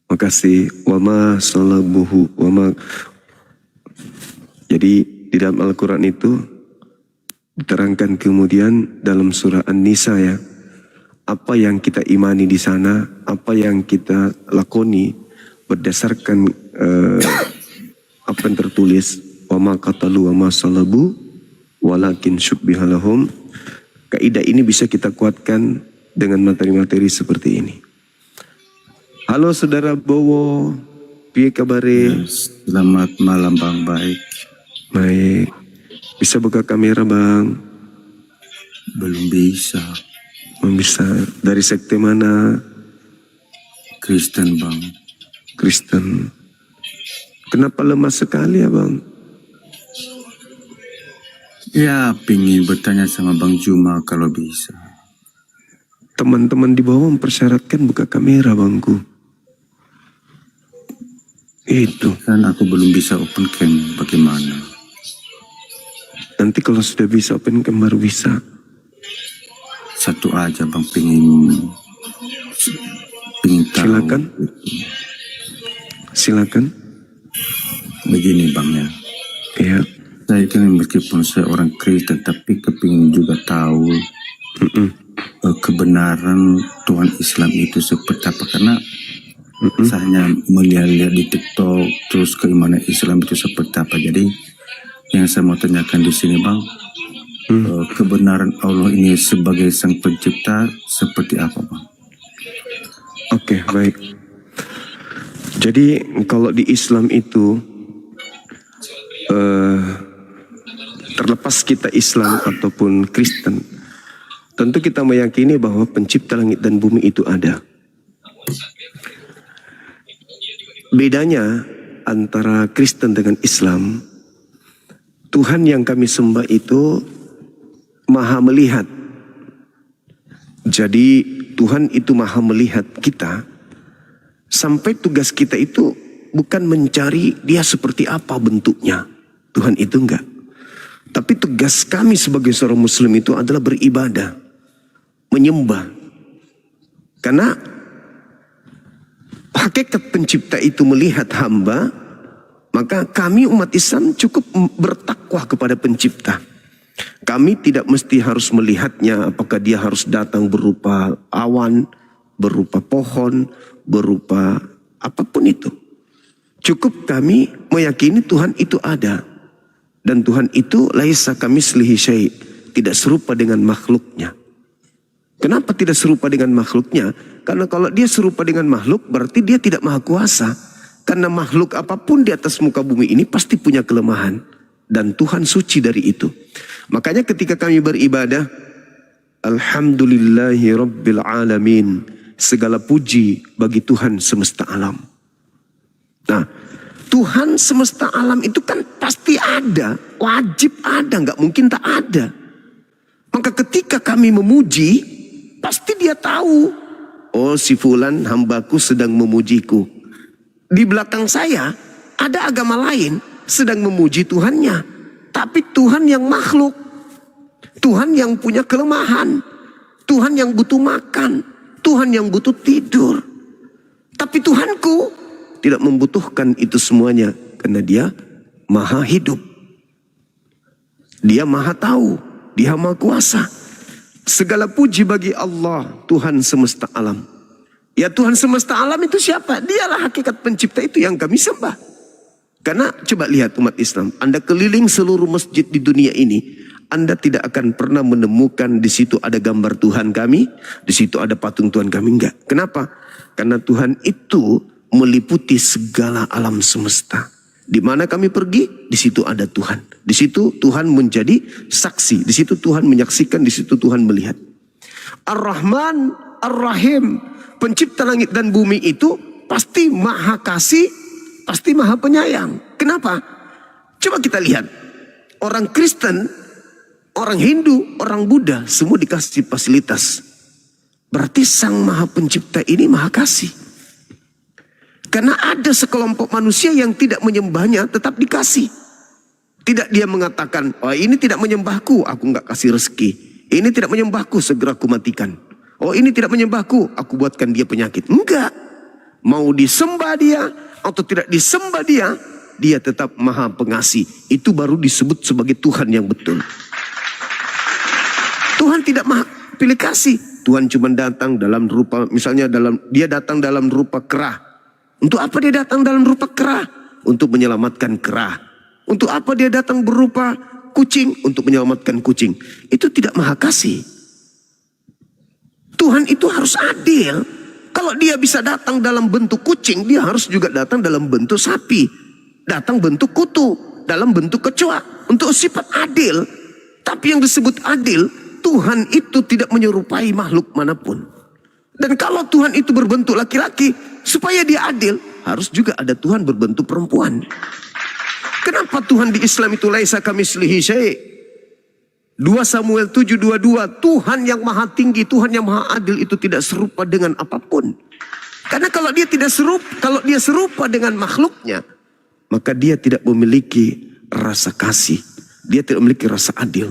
Makasih. Wama salabuhu wama. Jadi di dalam Al-Quran itu diterangkan kemudian dalam surah An-Nisa ya, apa yang kita imani di sana, apa yang kita lakoni berdasarkan apa yang tertulis, wama qatalu wama salabu walakin syubbiha lahum. Kaidah ini bisa kita kuatkan dengan materi-materi seperti ini. Halo saudara Bowo, piye kabare? Selamat malam bang, baik. Baik. Bisa buka kamera bang? Belum bisa. Belum bisa. Dari sekte mana? Kristen bang. Kristen. Kenapa lemah sekali ya bang? Ya pingin bertanya sama Bang Juma kalau bisa. Teman-teman di bawah mempersyaratkan buka kamera bangku. Itu. Kan aku belum bisa open cam, bagaimana? Nanti kalau sudah bisa open cam baru bisa. Satu aja bang, pingin tahu. Silakan. Begini bang ya. Iya. Saya kan meskipun saya orang Kristen tapi kepingin juga tahu kebenaran Tuhan Islam itu seperti apa, karena saya hanya melihat di TikTok terus keimanan Islam itu seperti apa. Jadi yang saya mau tanyakan di sini bang, kebenaran Allah ini sebagai sang pencipta seperti apa bang? Oke, baik. Jadi kalau di Islam itu terlepas kita Islam ataupun Kristen, tentu kita meyakini bahwa pencipta langit dan bumi itu ada. Bedanya antara Kristen dengan Islam, Tuhan yang kami sembah itu maha melihat. Jadi Tuhan itu maha melihat kita, sampai tugas kita itu bukan mencari dia seperti apa bentuknya. Tuhan itu enggak. Tapi tugas kami sebagai seorang muslim itu adalah beribadah, menyembah. Karena hakikat pencipta itu melihat hamba, maka kami umat Islam cukup bertakwa kepada pencipta. Kami tidak mesti harus melihatnya apakah dia harus datang berupa awan, berupa pohon, berupa apapun itu. Cukup kami meyakini Tuhan itu ada. Dan Tuhan itu laisa kamitslihi syai', tidak serupa dengan makhluknya. Kenapa tidak serupa dengan makhluknya? Karena kalau dia serupa dengan makhluk berarti dia tidak maha kuasa. Karena makhluk apapun di atas muka bumi ini pasti punya kelemahan. Dan Tuhan suci dari itu. Makanya ketika kami beribadah, Alhamdulillahi Rabbil Alamin, segala puji bagi Tuhan semesta alam. Nah, Tuhan semesta alam itu kan pasti ada, wajib ada, nggak mungkin tak ada. Maka ketika kami memuji, pasti dia tahu, oh si fulan hambaku sedang memujiku. Di belakang saya ada agama lain sedang memuji Tuhannya, tapi Tuhan yang makhluk, Tuhan yang punya kelemahan, Tuhan yang butuh makan, Tuhan yang butuh tidur. Tapi Tuhanku tidak membutuhkan itu semuanya karena dia maha hidup. Dia maha tahu, dia maha kuasa. Segala puji bagi Allah, Tuhan semesta alam. Ya Tuhan semesta alam itu siapa? Dialah hakikat pencipta itu yang kami sembah. Karena coba lihat umat Islam, Anda keliling seluruh masjid di dunia ini, Anda tidak akan pernah menemukan di situ ada gambar Tuhan kami, di situ ada patung Tuhan kami, enggak. Kenapa? Karena Tuhan itu meliputi segala alam semesta. Di mana kami pergi, di situ ada Tuhan. Di situ Tuhan menjadi saksi. Di situ Tuhan menyaksikan, di situ Tuhan melihat. Ar-Rahman, Ar-Rahim, pencipta langit dan bumi itu pasti maha kasih, pasti maha penyayang. Kenapa? Coba kita lihat. Orang Kristen, orang Hindu, orang Buddha, semua dikasih fasilitas. Berarti sang maha pencipta ini maha kasih. Karena ada sekelompok manusia yang tidak menyembahnya tetap dikasih. Tidak dia mengatakan, oh ini tidak menyembahku, aku nggak kasih rezeki. Ini tidak menyembahku, segera aku matikan. Oh ini tidak menyembahku, aku buatkan dia penyakit. Enggak. Mau disembah dia atau tidak disembah dia tetap maha pengasih. Itu baru disebut sebagai Tuhan yang betul. Tuhan tidak maha pilih kasih. Tuhan cuma datang dalam rupa, misalnya dia datang dalam rupa kera. Untuk apa dia datang dalam rupa kera? Untuk menyelamatkan kera. Untuk apa dia datang berupa kucing? Untuk menyelamatkan kucing. Itu tidak maha kasih. Tuhan itu harus adil. Kalau dia bisa datang dalam bentuk kucing, dia harus juga datang dalam bentuk sapi. Datang bentuk kutu, dalam bentuk kecoa. Untuk sifat adil. Tapi yang disebut adil, Tuhan itu tidak menyerupai makhluk manapun. Dan kalau Tuhan itu berbentuk laki-laki, supaya dia adil, harus juga ada Tuhan berbentuk perempuan. Kenapa Tuhan di Islam itu laisa kamitslihi syai'? 2 Samuel 7:22, Tuhan yang maha tinggi, Tuhan yang maha adil itu tidak serupa dengan apapun. Karena kalau dia serupa dengan makhluknya, maka dia tidak memiliki rasa kasih. Dia tidak memiliki rasa adil.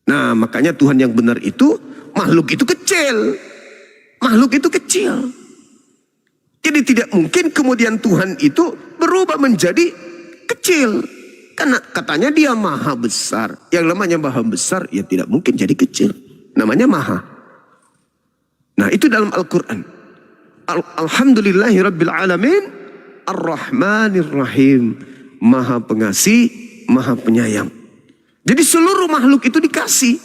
Nah, makanya Tuhan yang benar itu, makhluk itu kecil. Makhluk itu kecil. Jadi tidak mungkin kemudian Tuhan itu berubah menjadi kecil. Karena katanya dia maha besar. Yang namanya maha besar, ya tidak mungkin jadi kecil. Namanya maha. Nah itu dalam Al-Quran. Alhamdulillahirabbil alamin, Ar-Rahmanir Rahim. Maha pengasih, maha penyayang. Jadi seluruh makhluk itu dikasih.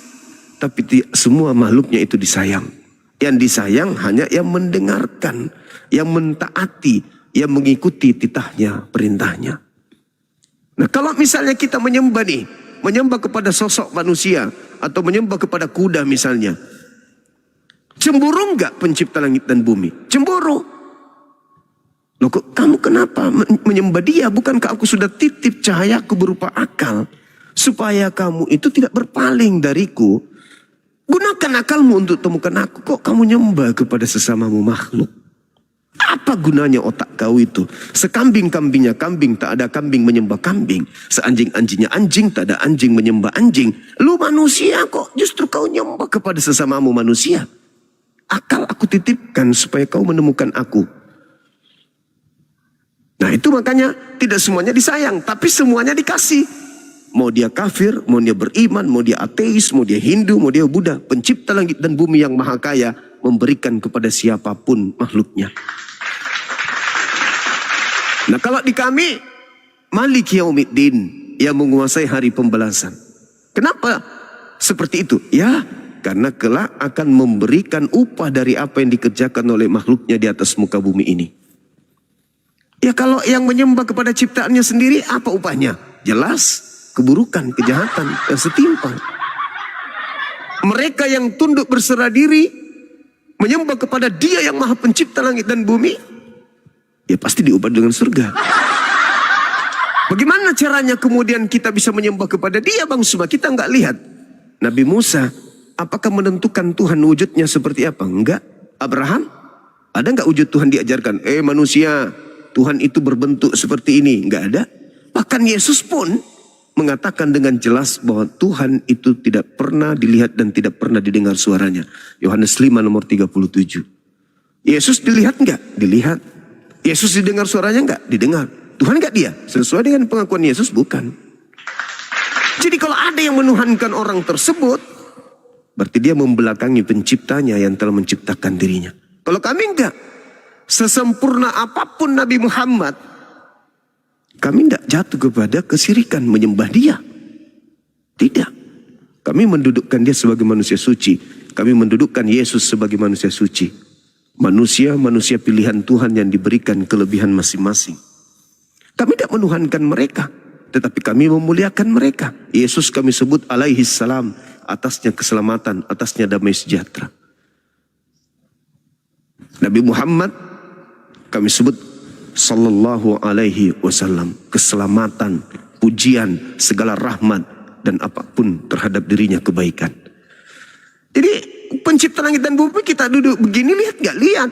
Tapi semua makhluknya itu disayang. Yang disayang hanya yang mendengarkan, yang mentaati, yang mengikuti titahnya, perintahnya. Nah kalau misalnya kita menyembah kepada sosok manusia, atau menyembah kepada kuda misalnya. Cemburu enggak pencipta langit dan bumi? Cemburu. Loh kok kamu kenapa menyembah dia? Bukankah aku sudah titip cahayaku berupa akal? Supaya kamu itu tidak berpaling dariku. Gunakan akalmu untuk temukan aku. Kok kamu nyembah kepada sesamamu makhluk? Apa gunanya otak kau itu? Sekambing-kambingnya kambing, tak ada kambing menyembah kambing. Seanjing-anjingnya anjing, tak ada anjing menyembah anjing. Lu manusia kok justru kau nyembah kepada sesamamu manusia. Akal aku titipkan supaya kau menemukan aku. Nah itu makanya tidak semuanya disayang, tapi semuanya dikasih. Mau dia kafir, mau dia beriman, mau dia ateis, mau dia Hindu, mau dia Buddha. Pencipta langit dan bumi yang maha kaya memberikan kepada siapapun makhluknya. Nah kalau di kami, Malik Yaumiddin, yang menguasai hari pembalasan. Kenapa seperti itu? Ya, karena kelak akan memberikan upah dari apa yang dikerjakan oleh makhluknya di atas muka bumi ini. Ya kalau yang menyembah kepada ciptaannya sendiri, apa upahnya? Jelas, keburukan, kejahatan, yang setimpal. Mereka yang tunduk berserah diri, menyembah kepada dia yang maha pencipta langit dan bumi, ya pasti diubah dengan surga. Bagaimana caranya kemudian kita bisa menyembah kepada dia Bang Suma? Kita nggak lihat. Nabi Musa, apakah menentukan Tuhan wujudnya seperti apa? Enggak. Abraham, ada nggak wujud Tuhan diajarkan? Manusia, Tuhan itu berbentuk seperti ini. Nggak ada. Bahkan Yesus pun mengatakan dengan jelas bahwa Tuhan itu tidak pernah dilihat dan tidak pernah didengar suaranya. Yohanes 5 nomor 37. Yesus dilihat enggak? Dilihat. Yesus didengar suaranya enggak? Didengar. Tuhan enggak dia? Sesuai dengan pengakuan Yesus bukan. Jadi kalau ada yang menuhankan orang tersebut, berarti dia membelakangi penciptanya yang telah menciptakan dirinya. Kalau kami enggak. Sesempurna apapun Nabi Muhammad, kami tidak jatuh kepada kesirikan menyembah dia. Tidak. Kami mendudukkan dia sebagai manusia suci. Kami mendudukkan Yesus sebagai manusia suci. Manusia pilihan Tuhan yang diberikan kelebihan masing-masing. Kami tidak menuhankan mereka, tetapi kami memuliakan mereka. Yesus kami sebut alaihi salam, atasnya keselamatan, atasnya damai sejahtera. Nabi Muhammad kami sebut sallallahu alaihi wasallam, keselamatan, pujian, segala rahmat dan apapun terhadap dirinya kebaikan. Jadi pencipta langit dan bumi kita duduk begini, lihat gak? Lihat.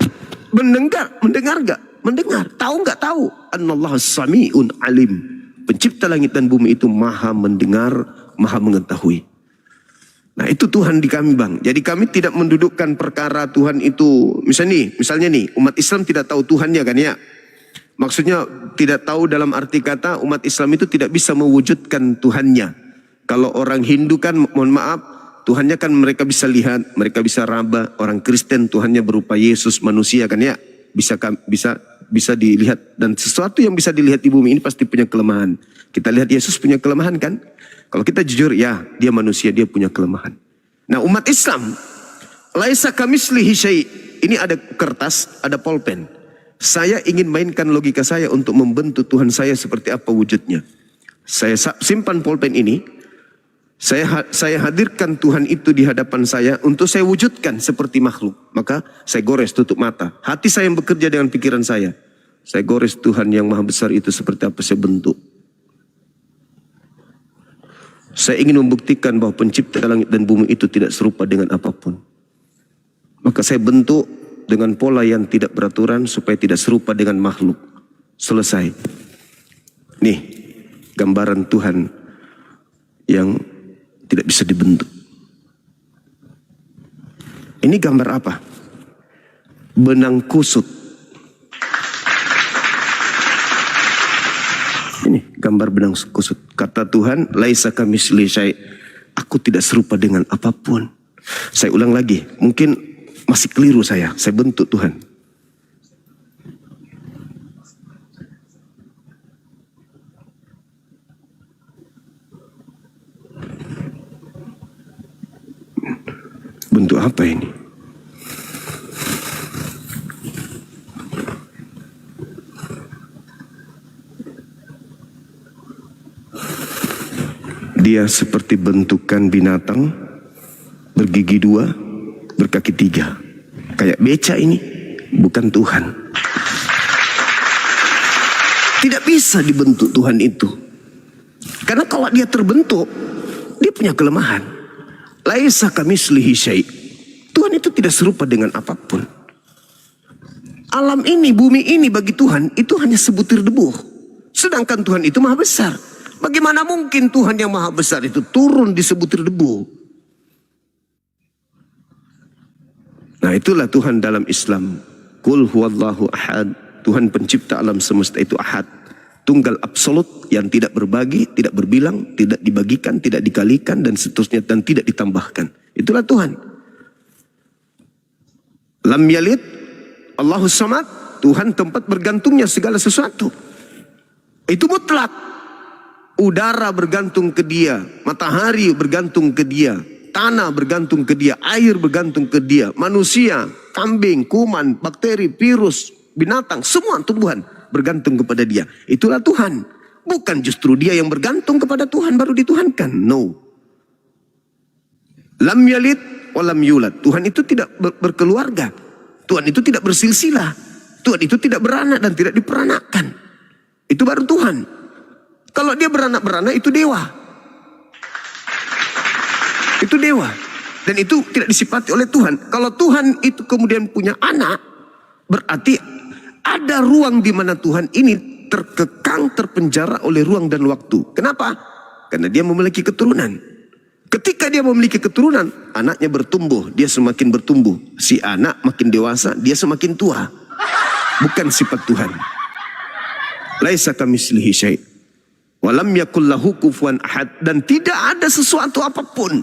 Mendengar gak? Mendengar. Tahu gak? Tahu. Annallahu sami'un alim. Pencipta langit dan bumi itu maha mendengar, maha mengetahui. Nah itu Tuhan di kami bang. Jadi kami tidak mendudukkan perkara Tuhan itu. Misalnya nih, umat Islam tidak tahu Tuhannya kan ya. Maksudnya tidak tahu dalam arti kata umat Islam itu tidak bisa mewujudkan Tuhannya. Kalau orang Hindu kan mohon maaf, Tuhannya kan mereka bisa lihat, mereka bisa raba. Orang Kristen Tuhannya berupa Yesus manusia kan ya. Bisa dilihat, dan sesuatu yang bisa dilihat di bumi ini pasti punya kelemahan. Kita lihat Yesus punya kelemahan kan? Kalau kita jujur ya, dia manusia, dia punya kelemahan. Nah umat Islam, laisa kamitslihi syai'. Ini ada kertas, ada pulpen. Saya ingin mainkan logika saya untuk membentuk Tuhan saya seperti apa wujudnya. Saya simpan pulpen ini. Saya hadirkan Tuhan itu di hadapan saya untuk saya wujudkan seperti makhluk. Maka saya gores, tutup mata. Hati saya yang bekerja dengan pikiran saya. Saya gores Tuhan yang maha besar itu seperti apa saya bentuk. Saya ingin membuktikan bahwa pencipta langit dan bumi itu tidak serupa dengan apapun. Maka saya bentuk dengan pola yang tidak beraturan supaya tidak serupa dengan makhluk. Selesai. Nih, gambaran Tuhan yang tidak bisa dibentuk. Ini gambar apa? Benang kusut. Ini gambar benang kusut. Kata Tuhan, laisa kamitslihi syai'. Aku tidak serupa dengan apapun. Saya ulang lagi, mungkin masih keliru saya bentuk Tuhan. Bentuk apa ini? Dia seperti bentukan binatang, bergigi 2, berkaki 3. Kayak beca ini, bukan Tuhan. Tidak bisa dibentuk Tuhan itu. Karena kalau dia terbentuk, dia punya kelemahan. Laisa kamitslihi syai'. Tuhan itu tidak serupa dengan apapun. Alam ini, bumi ini bagi Tuhan itu hanya sebutir debu. Sedangkan Tuhan itu maha besar. Bagaimana mungkin Tuhan yang maha besar itu turun di sebutir debu? Nah itulah Tuhan dalam Islam. Qul huwallahu ahad. Tuhan pencipta alam semesta itu ahad. Tunggal absolut yang tidak berbagi, tidak berbilang, tidak dibagikan, tidak dikalikan, dan seterusnya, dan tidak ditambahkan. Itulah Tuhan. Lam yalid, Allahus samad. Tuhan tempat bergantungnya segala sesuatu. Itu mutlak. Udara bergantung ke dia, matahari bergantung ke dia, tanah bergantung ke dia, air bergantung ke dia, manusia, kambing, kuman, bakteri, virus, binatang, semua tumbuhan bergantung kepada dia. Itulah Tuhan. Bukan justru dia yang bergantung kepada Tuhan baru dituhankan. No. Lam yalid wa lam yulad. Tuhan itu tidak berkeluarga. Tuhan itu tidak bersilsilah. Tuhan itu tidak beranak dan tidak diperanakkan. Itu baru Tuhan. Kalau dia beranak-beranak itu dewa. Itu dewa. Dan itu tidak disifati oleh Tuhan. Kalau Tuhan itu kemudian punya anak, berarti ada ruang di mana Tuhan ini terkekang, terpenjara oleh ruang dan waktu. Kenapa? Karena dia memiliki keturunan. Ketika dia memiliki keturunan, anaknya bertumbuh, dia semakin bertumbuh. Si anak makin dewasa, dia semakin tua. Bukan sifat Tuhan. Laisa kamitslihi syai'. Walam yakul lahu kufuwan ahad. Dan tidak ada sesuatu apapun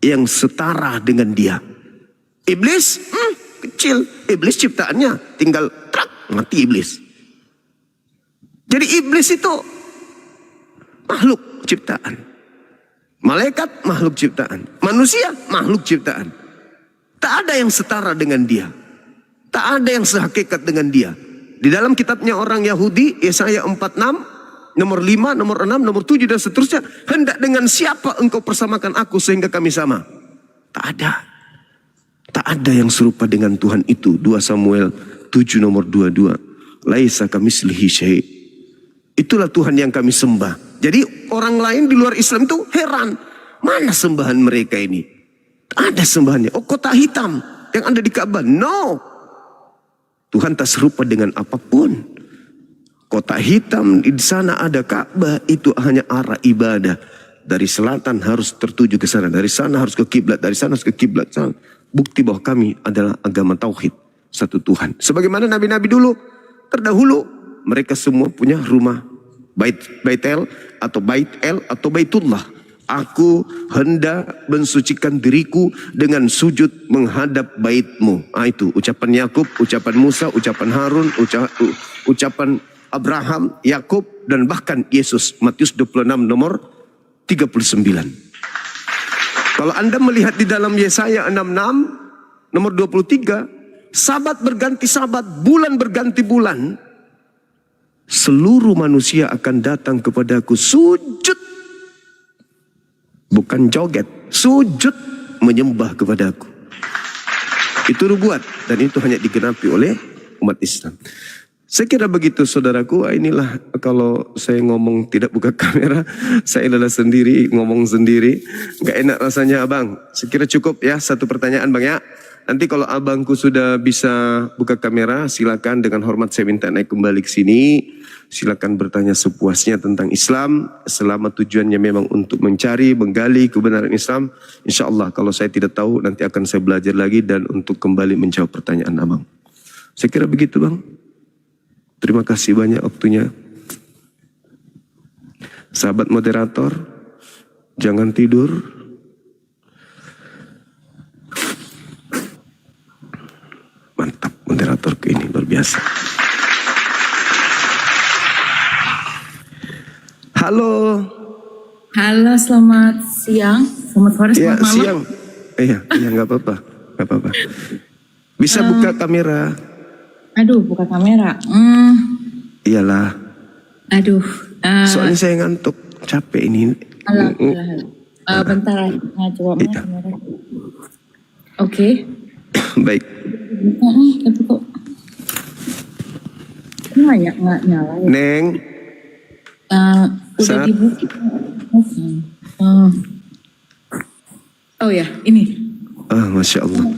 yang setara dengan dia. Iblis kecil. Iblis ciptaannya tinggal trak, mati iblis. Jadi iblis itu makhluk ciptaan. Malaikat makhluk ciptaan. Manusia makhluk ciptaan. Tak ada yang setara dengan dia. Tak ada yang sehakikat dengan dia. Di dalam kitabnya orang Yahudi, Yesaya 46, nomor 5, nomor 6, nomor 7 dan seterusnya. Hendak dengan siapa engkau persamakan aku sehingga kami sama? Tak ada. Tak ada yang serupa dengan Tuhan itu. 2 Samuel 7 nomor 22. Laisa kamitslihi syai'. Itulah Tuhan yang kami sembah. Jadi orang lain di luar Islam itu heran. Mana sembahan mereka ini? Ada sembahannya. Oh, kotak hitam yang ada di Ka'bah. No. Tuhan tak serupa dengan apapun. Kota hitam di sana ada Ka'bah, itu hanya arah ibadah. Dari selatan harus tertuju ke sana, dari sana harus ke kiblat, dari sana harus ke kiblat. Bukti bahwa kami adalah agama tauhid, satu Tuhan. Sebagaimana nabi-nabi dulu terdahulu, mereka semua punya rumah Baitel atau Baitel atau Baitullah. Aku hendak mensucikan diriku dengan sujud menghadap baitmu. Itu ucapan Yakub, ucapan Musa, ucapan Harun, ucapan Abraham, Yakub, dan bahkan Yesus. Matius 26 nomor 39. Kalau Anda melihat di dalam Yesaya 66 nomor 23, sabat berganti sabat, bulan berganti bulan, seluruh manusia akan datang kepadaku sujud, bukan joget, sujud menyembah kepadaku. Itu nubuat, dan itu hanya digenapi oleh umat Islam. Saya kira begitu saudaraku. Inilah kalau saya ngomong tidak buka kamera, saya adalah sendiri, ngomong sendiri. Gak enak rasanya abang. Saya kira cukup ya, satu pertanyaan bang ya. Nanti kalau abangku sudah bisa buka kamera, silakan dengan hormat saya minta naik kembali ke sini. Silakan bertanya sepuasnya tentang Islam. Selama tujuannya memang untuk mencari, menggali kebenaran Islam. Insya Allah kalau saya tidak tahu nanti akan saya belajar lagi dan untuk kembali menjawab pertanyaan abang. Saya kira begitu bang. Terima kasih banyak waktunya. Sahabat moderator, jangan tidur. Mantap moderator ke ini, luar biasa. Halo. Halo, selamat siang. Selamat sore, selamat malam. Siang. Iya, nggak apa-apa, nggak apa-apa. Bisa buka kamera. Aduh, buka kamera. Iyalah. Aduh. Soalnya saya ngantuk, capek ini. Bentar, coba mana kamera. Oke. Baik. Tapi kok nggak nyala ya? Neng. Udah dibuka. Oh ya, ini. Masya Allah.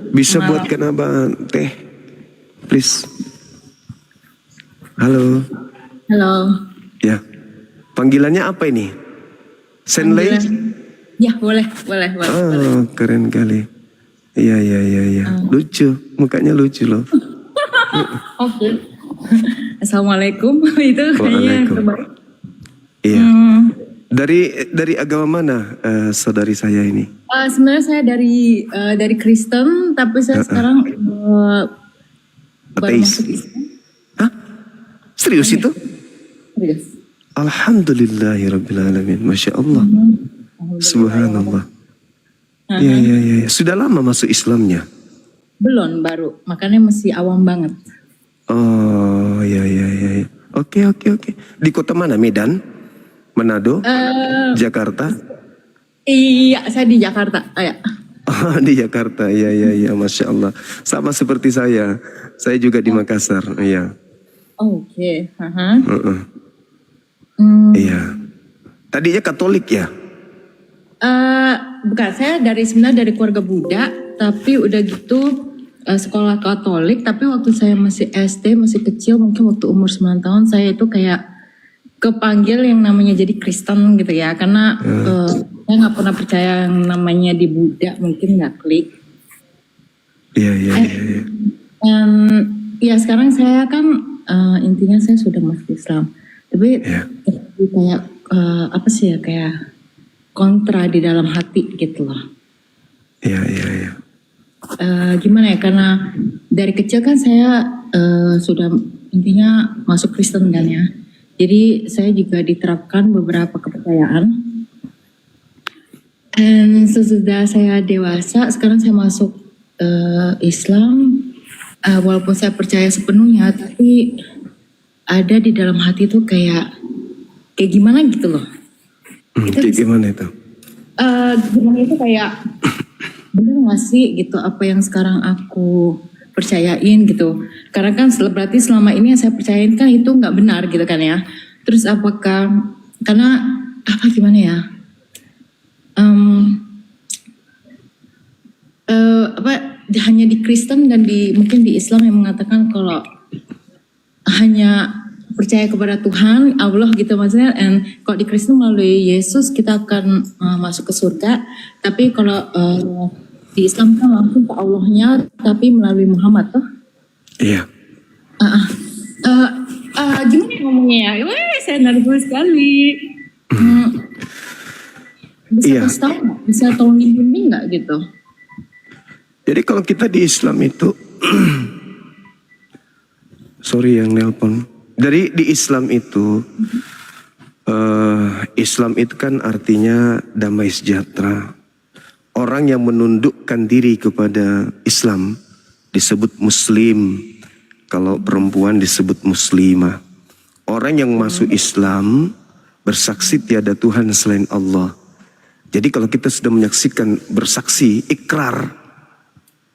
Bisa buatkan abang teh. Please. Halo. Halo. Ya. Panggilannya apa ini? Senlei? Ya, boleh. Keren kali. Iya. Lucu. Mukanya lucu loh. Oke. Assalamualaikum. Itu kayaknya terbaik. Iya. Dari agama mana saudari saya ini? Sebenarnya saya dari Kristen, tapi saya sekarang baru masuk Islam. Hah? Serius itu? Serius. Alhamdulillahirrabbilalamin. Masya Allah. Subhanallah. Iya. Sudah lama masuk Islamnya? Belum, baru. Makanya masih awam banget. Oh, iya. Oke. Di kota mana? Medan? Manado? Jakarta? Iya, saya di Jakarta. Di Jakarta, iya, Masya Allah. Sama seperti saya juga di Makassar, iya. Oke. Iya. Tadinya Katolik ya? Bukan, saya sebenarnya dari keluarga Buddha, tapi udah gitu sekolah Katolik, tapi waktu saya masih SD, masih kecil, mungkin waktu umur 9 tahun, saya itu kayak kepanggil yang namanya jadi Kristen gitu ya, karena saya nggak pernah percaya yang namanya di Buddha, mungkin nggak klik. Iya. Dan ya sekarang saya kan intinya saya sudah masuk Islam, tapi kayak apa sih ya, kayak kontra di dalam hati gitu loh. Iya. Gimana ya, karena dari kecil kan saya sudah intinya masuk Kristen kan ya. Jadi saya juga diterapkan beberapa kepercayaan. Dan sesudah saya dewasa, sekarang saya masuk Islam. Walaupun saya percaya sepenuhnya, tapi ada di dalam hati tuh kayak gimana gitu loh. Gimana itu? Gimana itu kayak bener gak sih gitu apa yang sekarang aku percayain gitu. Karena kan berarti selama ini yang saya percayain kan itu gak benar gitu kan ya. Terus apakah, karena apa gimana ya, hanya di Kristen dan mungkin di Islam yang mengatakan kalau hanya percaya kepada Tuhan, Allah gitu maksudnya. And kalau di Kristen melalui Yesus kita akan masuk ke surga. Tapi kalau di Islam kan langsung ke Allahnya, tapi melalui Muhammad toh. Iya. Gimana ngomongnya ya? Wah, saya nervous sekali. Bisa kasih tahu nggak? Bisa tolong dibimbing nggak gitu? Jadi kalau kita di Islam itu, sorry yang nelpon. Dari di Islam itu, Islam itu kan artinya damai sejahtera. Orang yang menundukkan diri kepada Islam disebut Muslim. Kalau perempuan disebut Muslimah. Orang yang masuk Islam bersaksi tiada Tuhan selain Allah. Jadi kalau kita sudah menyaksikan bersaksi, ikrar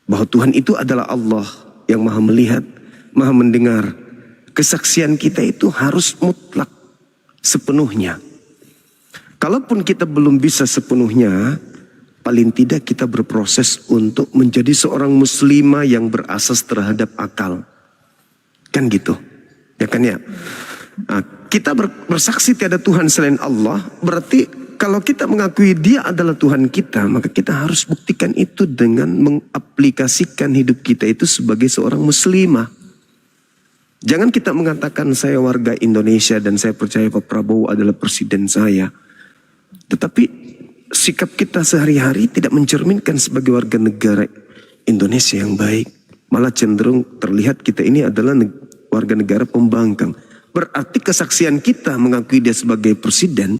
bahwa Tuhan itu adalah Allah yang maha melihat, maha mendengar. Kesaksian kita itu harus mutlak sepenuhnya. Kalaupun kita belum bisa sepenuhnya, paling tidak kita berproses untuk menjadi seorang muslimah yang berasas terhadap akal. Kan gitu. Ya kan ya. Nah, kita bersaksi tiada Tuhan selain Allah, berarti kalau kita mengakui dia adalah Tuhan kita, maka kita harus buktikan itu dengan mengaplikasikan hidup kita itu sebagai seorang muslimah. Jangan kita mengatakan saya warga Indonesia dan saya percaya Pak Prabowo adalah presiden saya. Tetapi sikap kita sehari-hari tidak mencerminkan sebagai warga negara Indonesia yang baik. Malah cenderung terlihat kita ini adalah warga negara pembangkang. Berarti kesaksian kita mengakui dia sebagai presiden